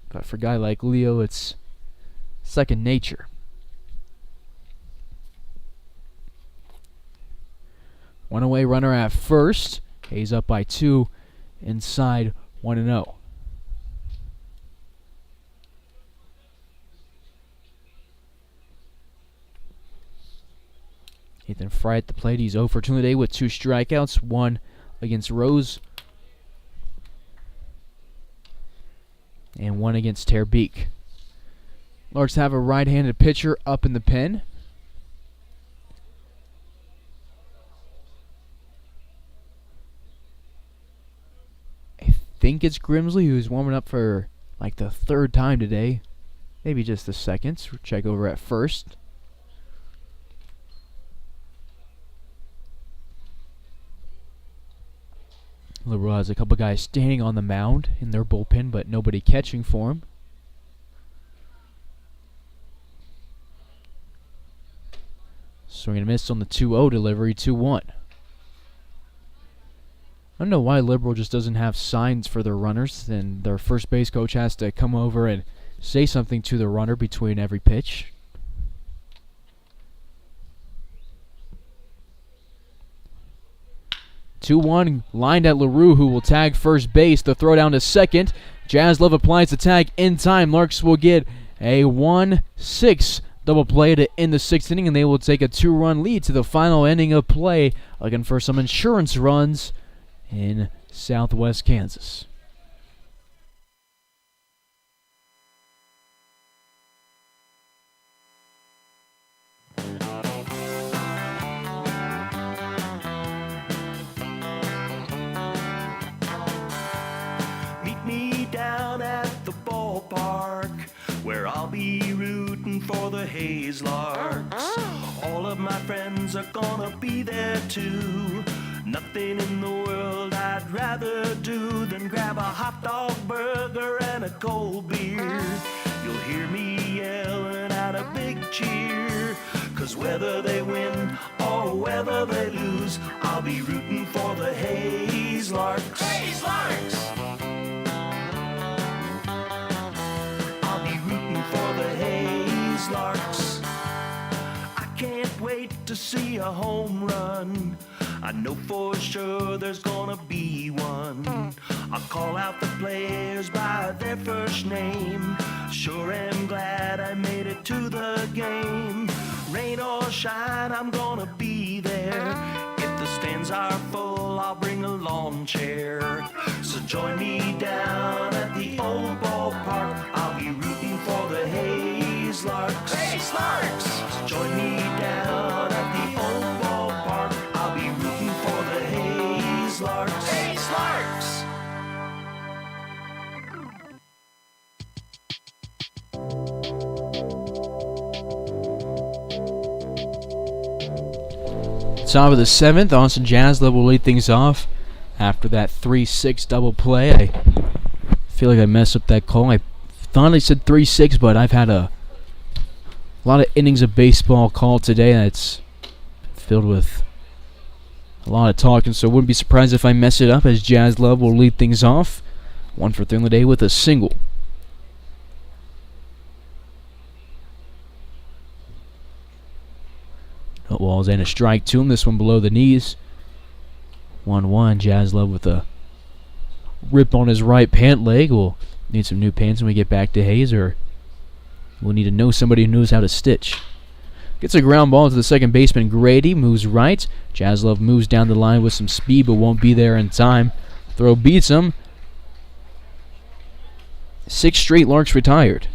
But for a guy like Leo, it's second nature. One away runner at first. Hayes up by 2. Inside 1-0. Ethan Fry at the plate. He's 0 for 2 today with 2 strikeouts. 1 against Rose. And 1 against Terbeek. Larks have a right-handed pitcher up in the pen. I think it's Grimsley, who's warming up for like the 3rd time today. Maybe just the 2nd. We'll check over at first. Liberal has a couple guys standing on the mound in their bullpen, but nobody catching for him. Swing and a miss on the 2-0 delivery, 2-1. I don't know why Liberal just doesn't have signs for their runners, and their first base coach has to come over and say something to the runner between every pitch. Two-1 lined at LaRue, who will tag first base. The throw down to second. Jaslov applies the tag in time. Larks will get a 1-6 double play to end the 6th inning, and they will take a 2-run lead to the final inning of play, looking for some insurance runs in southwest Kansas. Meet me down at the ballpark, where I'll be rooting for the Hayes Larks. All of my friends are gonna be there too. Nothing in the world I'd rather do than grab a hot dog burger and a cold beer. You'll hear me yelling out a big cheer, 'cause whether they win or whether they lose, I'll be rooting for the Hayes Larks. Hayes Larks! I'll be rooting for the Hayes Larks. I can't wait to see a home run. I know for sure there's gonna be one. I'll call out the players by their first name. Sure am glad I made it to the game. Rain or shine, I'm gonna be there. If the stands are full, I'll bring a lawn chair. So join me down at the old ballpark. I'll be rooting for the Hayes Larks. Hayes Larks! So join me down at the old ballpark. I'll be rooting for the Hayes Larks. Hayes Larks! Top of the 7th, Austin Jaslov will lead things off after that 3-6 double play. I feel like I messed up that call. I thought I said 3-6, but I've had a lot of innings of baseball called today that's filled with a lot of talking, so I wouldn't be surprised if I mess it up, as Jaslov will lead things off. 1 for 3 on the day with a single. Balls and a strike to him. This one below the knees. 1-1. Jaslov with a rip on his right pant leg. We'll need some new pants when we get back to Hayes, or we'll need to know somebody who knows how to stitch. Gets a ground ball to the second baseman. Grady moves right. Jaslov moves down the line with some speed, but won't be there in time. Throw beats him. 6 straight Larks retired.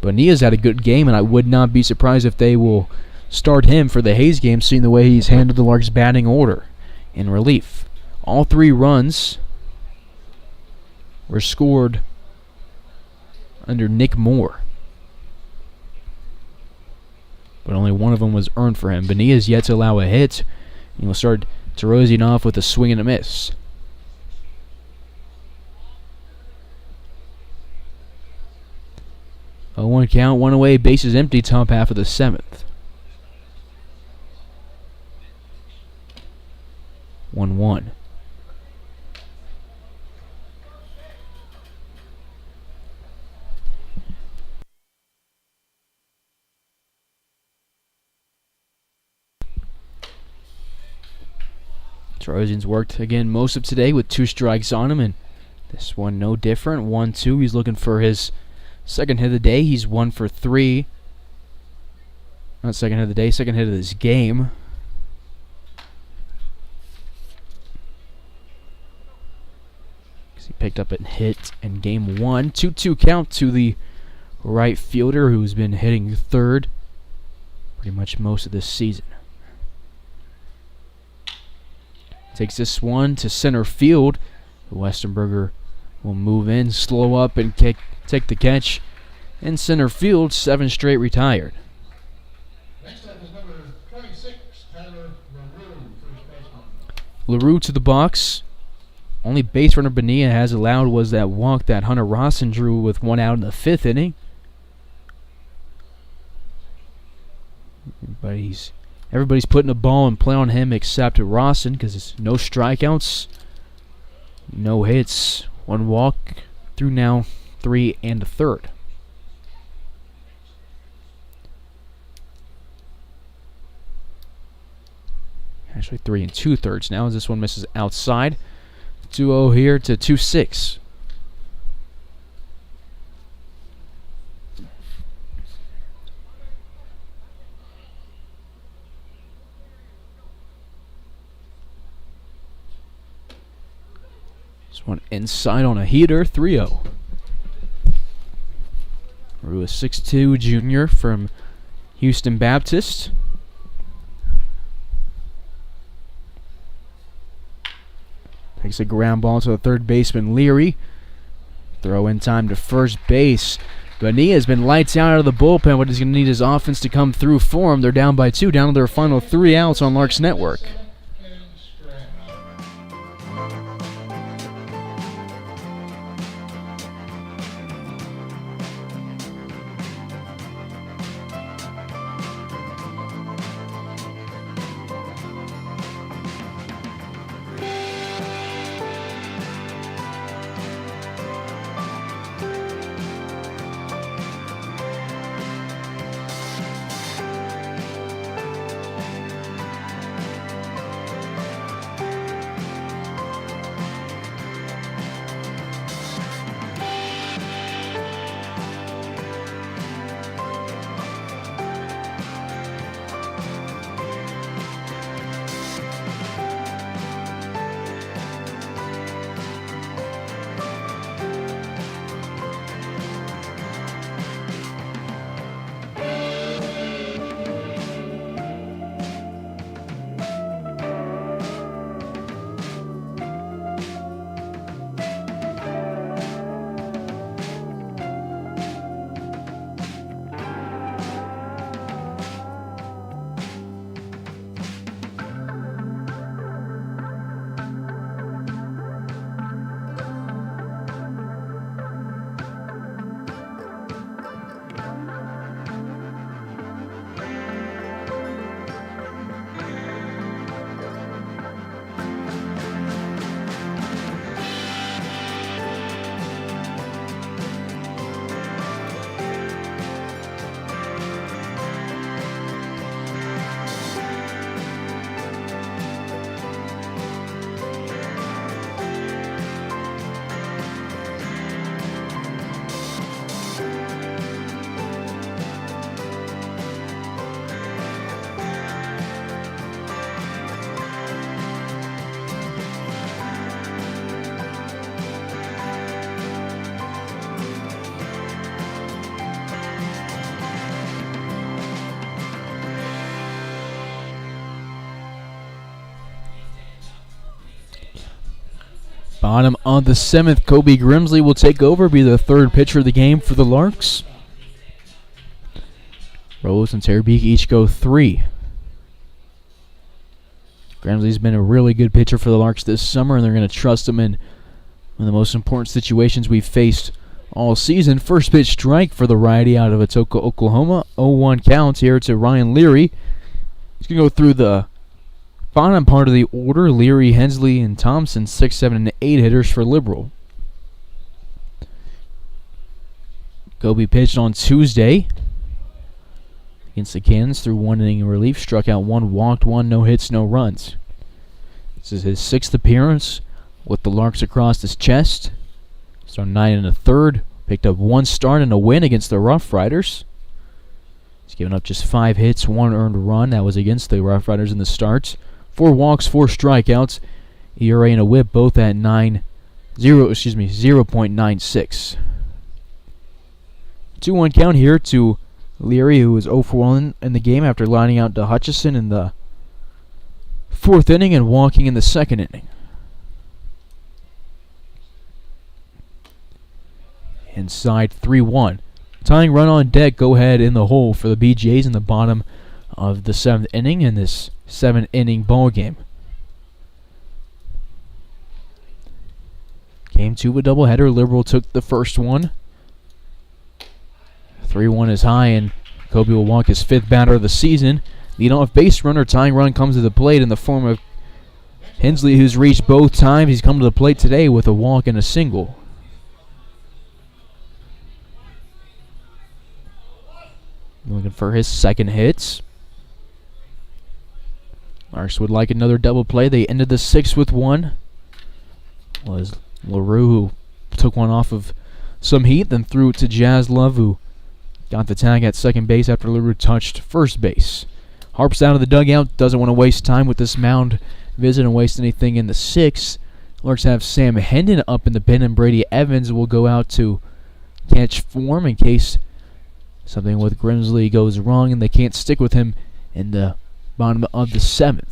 Bonilla's had a good game, and I would not be surprised if they will start him for the Hayes game, seeing the way he's handled the Larks' batting order in relief. All 3 runs were scored under Nick Moore, but only one of them was earned for him. Bonilla's yet to allow a hit. And he'll start Tarosian off with a swing and a miss. 0-1 count, one away, bases empty, top half of the 7th. 1-1. Trojans worked again most of today with 2 strikes on him, and this one no different. 1-2. He's looking for his second hit of the day. He's 1 for 3. Not second hit of the day, second hit of this game. He picked up a hit in game 1. 2-2 count to the right fielder who's been hitting third pretty much most of this season. Takes this one to center field. Westenberger will move in, slow up, and take the catch. In center field, 7 straight retired. Next up is number 26, Tyler LaRue, first baseman. LaRue to the box. Only base runner Bonilla has allowed was that walk that Hunter Rosson drew with 1 out in the 5th inning. Everybody's putting a ball in play on him except Rosson because it's no strikeouts, no hits, 1 walk through now 3 and a third. Actually 3 and 2/3 now as this one misses outside. 2-0 here to 2-6. This one inside on a heater, 3-0. Rue, a 6'2" junior from Houston Baptist. Takes a ground ball to the third baseman, Leary. Throw in time to first base. Bonilla has been lights out of the bullpen, but he's going to need his offense to come through for him. They're down by 2, down to their final 3 outs on Larks Network. Bottom of the 7th, Kobe Grimsley will take over, be the third pitcher of the game for the Larks. Rose and Terabeke each go 3. Grimsley's been a really good pitcher for the Larks this summer, and they're going to trust him in one of the most important situations we've faced all season. First pitch strike for the righty out of Atoka, Oklahoma. 0-1 count here to Ryan Leary. He's going to go through the bottom part of the order. Leary, Hensley, and Thompson, 6, 7, and 8 hitters for Liberal. Kobe pitched on Tuesday against the Cannons through 1 inning in relief. Struck out 1, walked 1, no hits, no runs. This is his 6th appearance with the Larks across his chest. So 9 1/3. Picked up 1 start and a win against the Rough Riders. He's given up just 5 hits, 1 earned run. That was against the Rough Riders in the starts. 4 walks, 4 strikeouts. ERA and a whip both at 0.96. 2-1 count here to Leary, who was 0 for 1 in the game after lining out to Hutchison in the 4th inning and walking in the 2nd inning. Inside 3-1. Tying run on deck, go ahead in the hole for the BJs in the bottom of the 7th inning in this 7-inning ball game. Game 2 a doubleheader. Liberal took the first one. 3-1 is high, and Kobe will walk his 5th batter of the season. Lead-off base runner, tying run comes to the plate in the form of Hensley, who's reached both times. He's come to the plate today with a walk and a single. Looking for his 2nd hit. Larks would like another double play. They ended the 6th with 1. Was LaRue, who took one off of some heat, then threw it to Jazz Love, who got the tag at second base after LaRue touched first base. Harps down to the dugout, doesn't want to waste time with this mound visit and waste anything in the 6th. Larks have Sam Hendon up in the pen, and Brady Evans will go out to catch form in case something with Grimsley goes wrong and they can't stick with him in the bottom of the 7th.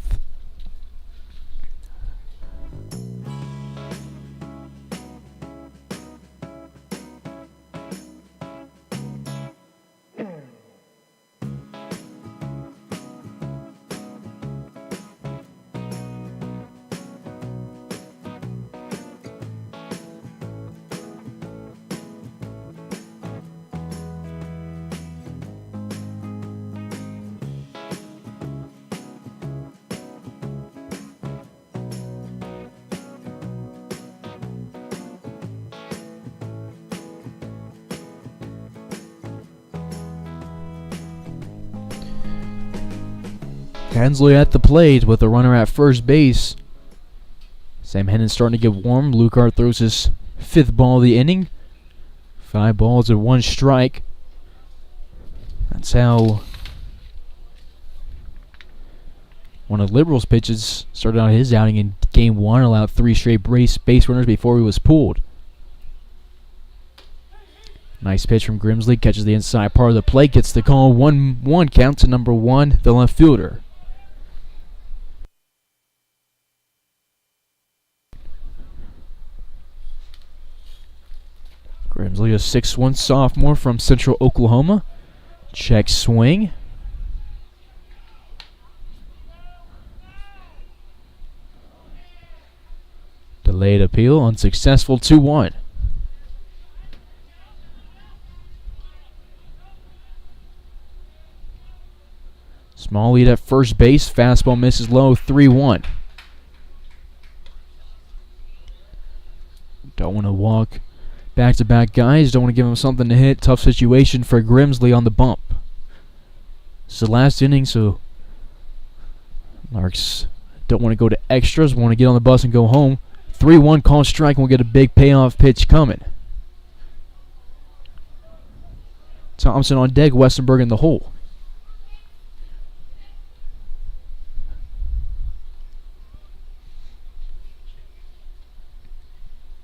Hensley at the plate with a runner at first base. Sam Hendon starting to get warm. Lucart throws his 5th ball of the inning. 5 balls and 1 strike. That's how one of Liberal's pitches started out his outing in Game 1. Allowed 3 straight base runners before he was pulled. Nice pitch from Grimsley. Catches the inside part of the plate. Gets the call. 1-1 count to number 1, the left fielder. Grimsley, a 6'1" sophomore from Central Oklahoma. Check swing. Delayed appeal, unsuccessful, 2-1. Small lead at first base. Fastball misses low, 3-1. Don't want to walk back-to-back guys. Don't want to give him something to hit. Tough situation for Grimsley on the bump. It's the last inning, so Larks don't want to go to extras. Want to get on the bus and go home. 3-1 call strike, and we'll get a big payoff pitch coming. Thompson on deck. Westenberg in the hole.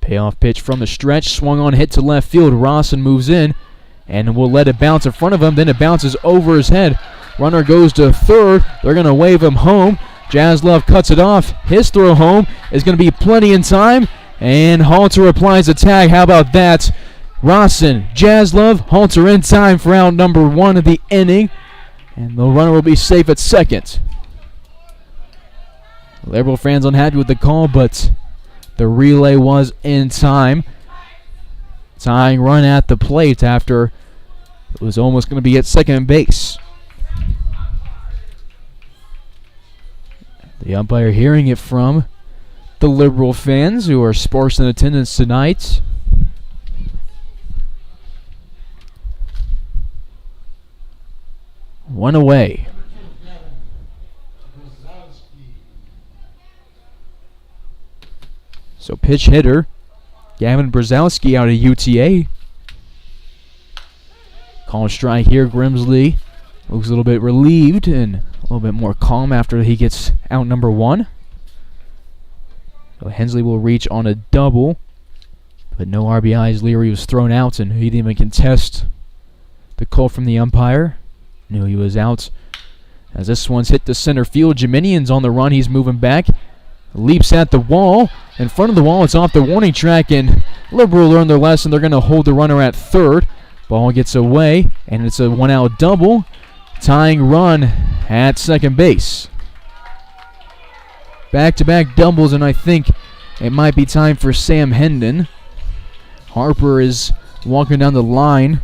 Payoff pitch from the stretch. Swung on, hit to left field. Rawson moves in and will let it bounce in front of him. Then it bounces over his head. Runner goes to third. They're going to wave him home. Jazz Love cuts it off. His throw home is going to be plenty in time. And Halter applies a tag. How about that? Rawson, Jaslov, Halter in time for out number 1 of the inning. And the runner will be safe at second. Liberal fans unhappy with the call, but the relay was in time. Tying run at the plate after it was almost going to be at second base. The umpire hearing it from the Liberal fans who are sparse in attendance tonight. One away. So pitch hitter Gavin Brzezowski out of UTA. Call strike here. Grimsley looks a little bit relieved and a little bit more calm after he gets out number 1. So Hensley will reach on a double, but no RBIs. Leary was thrown out and he didn't even contest the call from the umpire. Knew he was out. As this one's hit the center field, Jiminian's on the run. He's moving back. Leaps at the wall. In front of the wall, it's off the warning track, and Liberal learned their lesson. They're going to hold the runner at third. Ball gets away, and it's a 1-out double. Tying run at second base. Back-to-back doubles, and I think it might be time for Sam Hendon. Harper is walking down the line.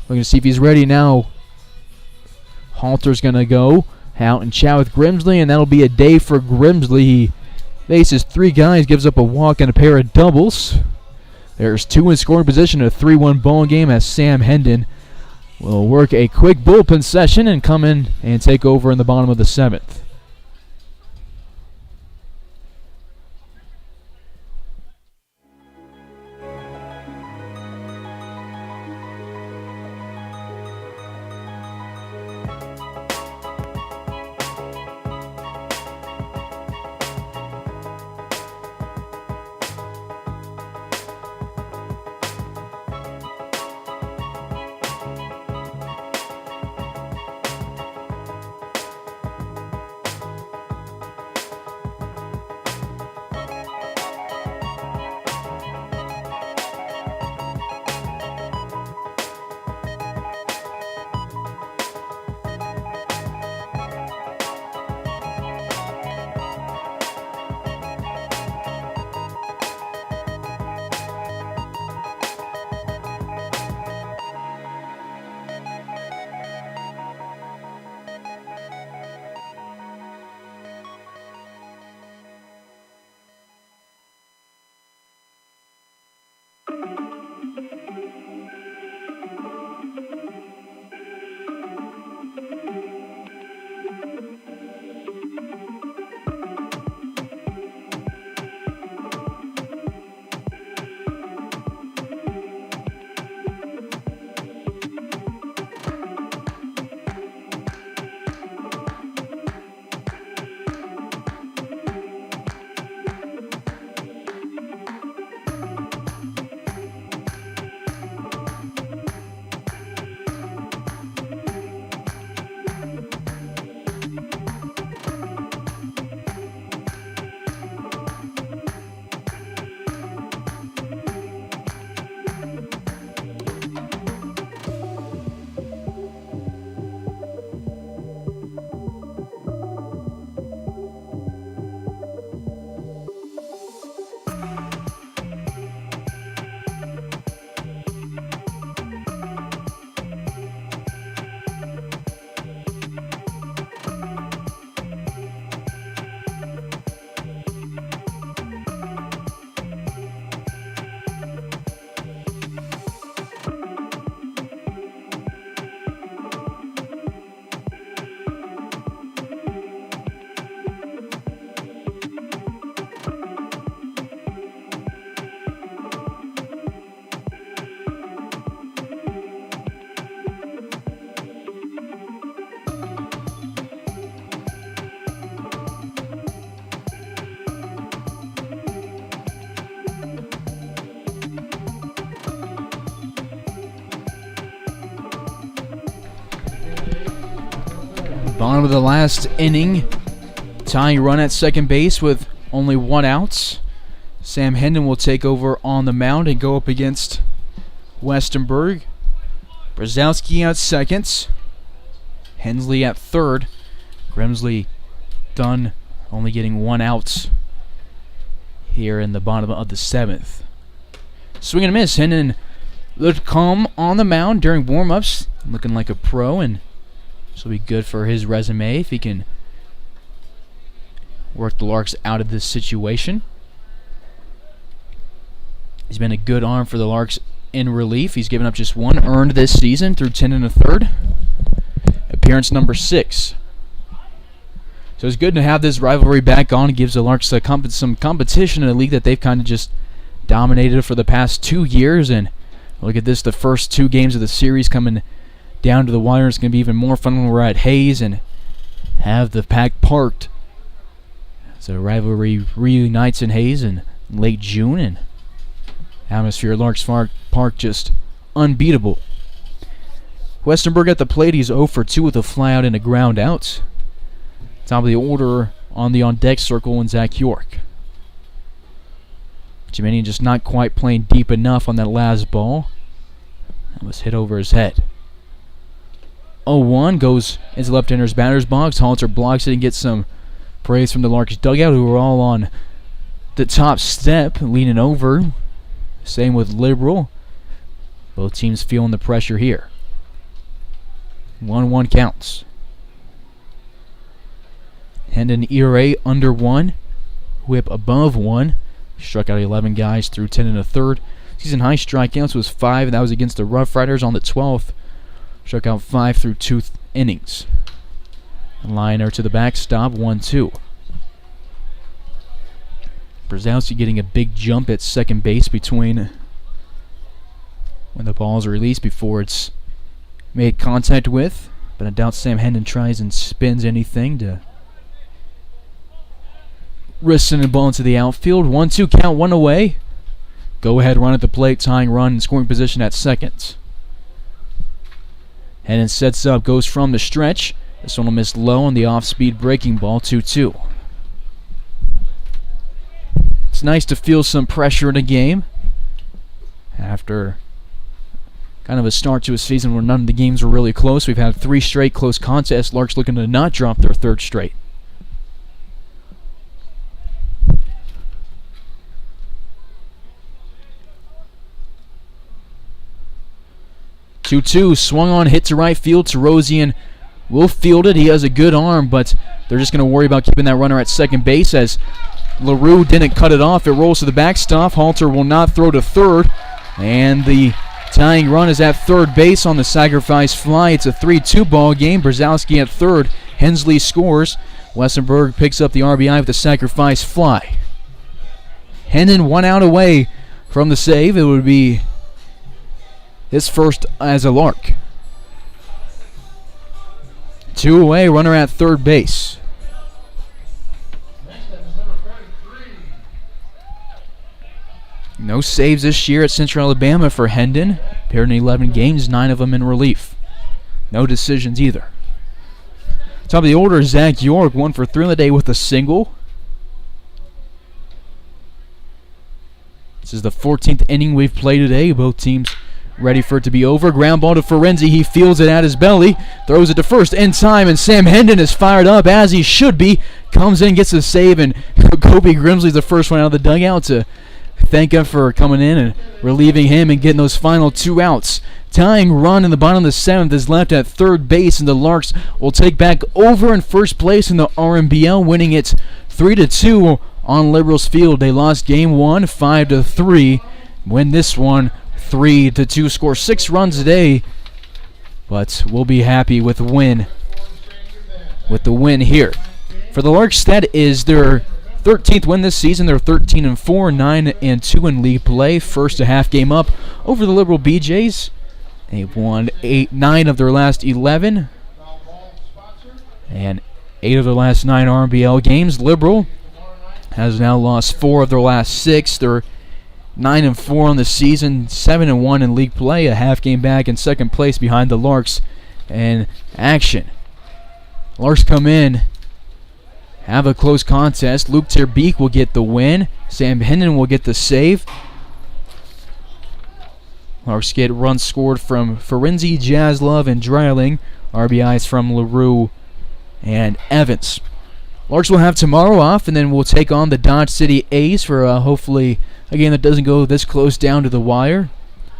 Looking to see if he's ready now. Halter's going to go out and chat with Grimsley, and that'll be a day for Grimsley. He faces 3 guys, gives up a walk and a pair of doubles. There's 2 in scoring position, a 3-1 ball game as Sam Hendon will work a quick bullpen session and come in and take over in the bottom of the 7th. Bottom of the last inning. Tying run at second base with only 1 out. Sam Hendon will take over on the mound and go up against Westenberg. Brzezowski at second. Hensley at third. Grimsley done only getting 1 out here in the bottom of the 7th. Swing and a miss. Hendon looked calm on the mound during warm-ups, looking like a pro, and this will be good for his resume if he can work the Larks out of this situation. He's been a good arm for the Larks in relief. He's given up just 1 earned this season through 10 1/3. Appearance number 6. So it's good to have this rivalry back on. It gives the Larks some competition in a league that they've kind of just dominated for the past 2 years. And look at this, the first 2 games of the series coming down to the wire. It's going to be even more fun when we're at Hayes and have the pack parked. So rivalry reunites in Hayes in late June, and atmosphere at Larks Park just unbeatable. Westenberg at the plate. He's 0 for 2 with a flyout and a ground out. Top of the order on the on-deck circle, and Zach York. Jiminian just not quite playing deep enough on that last ball. That was hit over his head. 0-1 goes into left-hander's batter's box. Halter blocks it and gets some praise from the Larks dugout, who are all on the top step, leaning over. Same with Liberal. Both teams feeling the pressure here. 1-1 counts. Hendon ERA under 1. Whip above 1. Struck out 11 guys through 10 1/3. Season high strikeouts was 5, and that was against the Rough Riders on the 12th. Struck out 5 through 2 innings. Liner to the backstop, 1-2. Brzezowski getting a big jump at second base between when the ball is released before it's made contact with. But I doubt Sam Hendon tries and spins anything to risk sending the ball into the outfield. 1-2 count, 1 away. Go ahead run at the plate, tying run in scoring position at second. Hendon sets up, goes from the stretch. This one will miss low on the off-speed breaking ball, 2-2. It's nice to feel some pressure in a game after kind of a start to a season where none of the games were really close. We've had 3 straight close contests. Larks looking to not drop their 3rd straight. Two swung on, hit to right field. Tarosian will field it. He has a good arm, but they're just going to worry about keeping that runner at second base as LaRue didn't cut it off. It rolls to the backstop. Halter will not throw to third, and the tying run is at third base on the sacrifice fly. It's a 3-2 ball game. Brzezowski at third. Hensley scores. Westenberg picks up the RBI with a sacrifice fly. Hendon 1 out away from the save. It would be his first as a Lark. 2 away, runner at third base. Next up is number 43. No saves this year at Central Alabama for Hendon. Appeared in 11 games, 9 of them in relief. No decisions either. Top of the order, Zach York, 1 for 3 on the day with a single. This is the 14th inning we've played today. Both teams ready for it to be over. Ground ball to Ferenzi. He fields it at his belly. Throws it to first in time, and Sam Hendon is fired up as he should be. Comes in, gets a save, and Kobe Grimsley's the first one out of the dugout to thank him for coming in and relieving him and getting those final 2 outs. Tying run in the bottom of the 7th is left at third base, and the Larks will take back over in first place in the RMBL, winning it 3-2 on Liberals Field. They lost game 1 5-3. Win this one 3-2. Score 6 runs today, but we'll be happy with the win. With the win here for the Larks, that is their 13th win this season. They're 13-4, 9-2 in league play. First a half game up over the Liberal BJs. They've won 9 of their last 11, and 8 of their last 9 RBL games. Liberal has now lost 4 of their last 6. They're 9-4 on the season, 7-1 in league play, a half game back in second place behind the Larks in action. Larks come in have a close contest. Luke Terbeek will get the win. Sam Hendon will get the save. Larks get runs scored from Ferenzi, Jaslov, and Dreiling. RBIs from LaRue and Evans. Larks will have tomorrow off, and then we'll take on the Dodge City A's for hopefully a game that doesn't go this close down to the wire,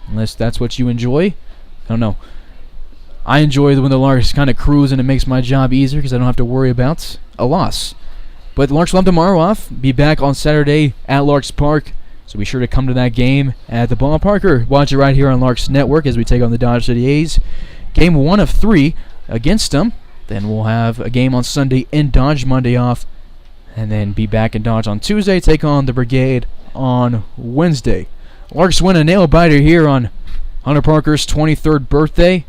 unless that's what you enjoy. I don't know. I enjoy when the Larks kind of cruise, and it makes my job easier because I don't have to worry about a loss. But the Larks will have tomorrow off. Be back on Saturday at Larks Park. So be sure to come to that game at the ballpark or watch it right here on Larks Network as we take on the Dodge City A's. Game 1 of 3 against them. Then we'll have a game on Sunday in Dodge, Monday off. And then be back in Dodge on Tuesday, take on the Brigade on Wednesday. Larks win a nail-biter here on Hunter Parker's 23rd birthday.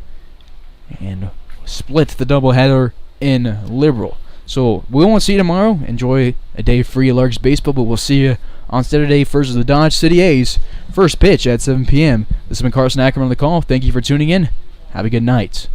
And split the doubleheader in Liberal. So we won't see you tomorrow. Enjoy a day free of Larks baseball, but we'll see you on Saturday versus the Dodge City A's. First pitch at 7 p.m. This has been Carson Ackerman on the call. Thank you for tuning in. Have a good night.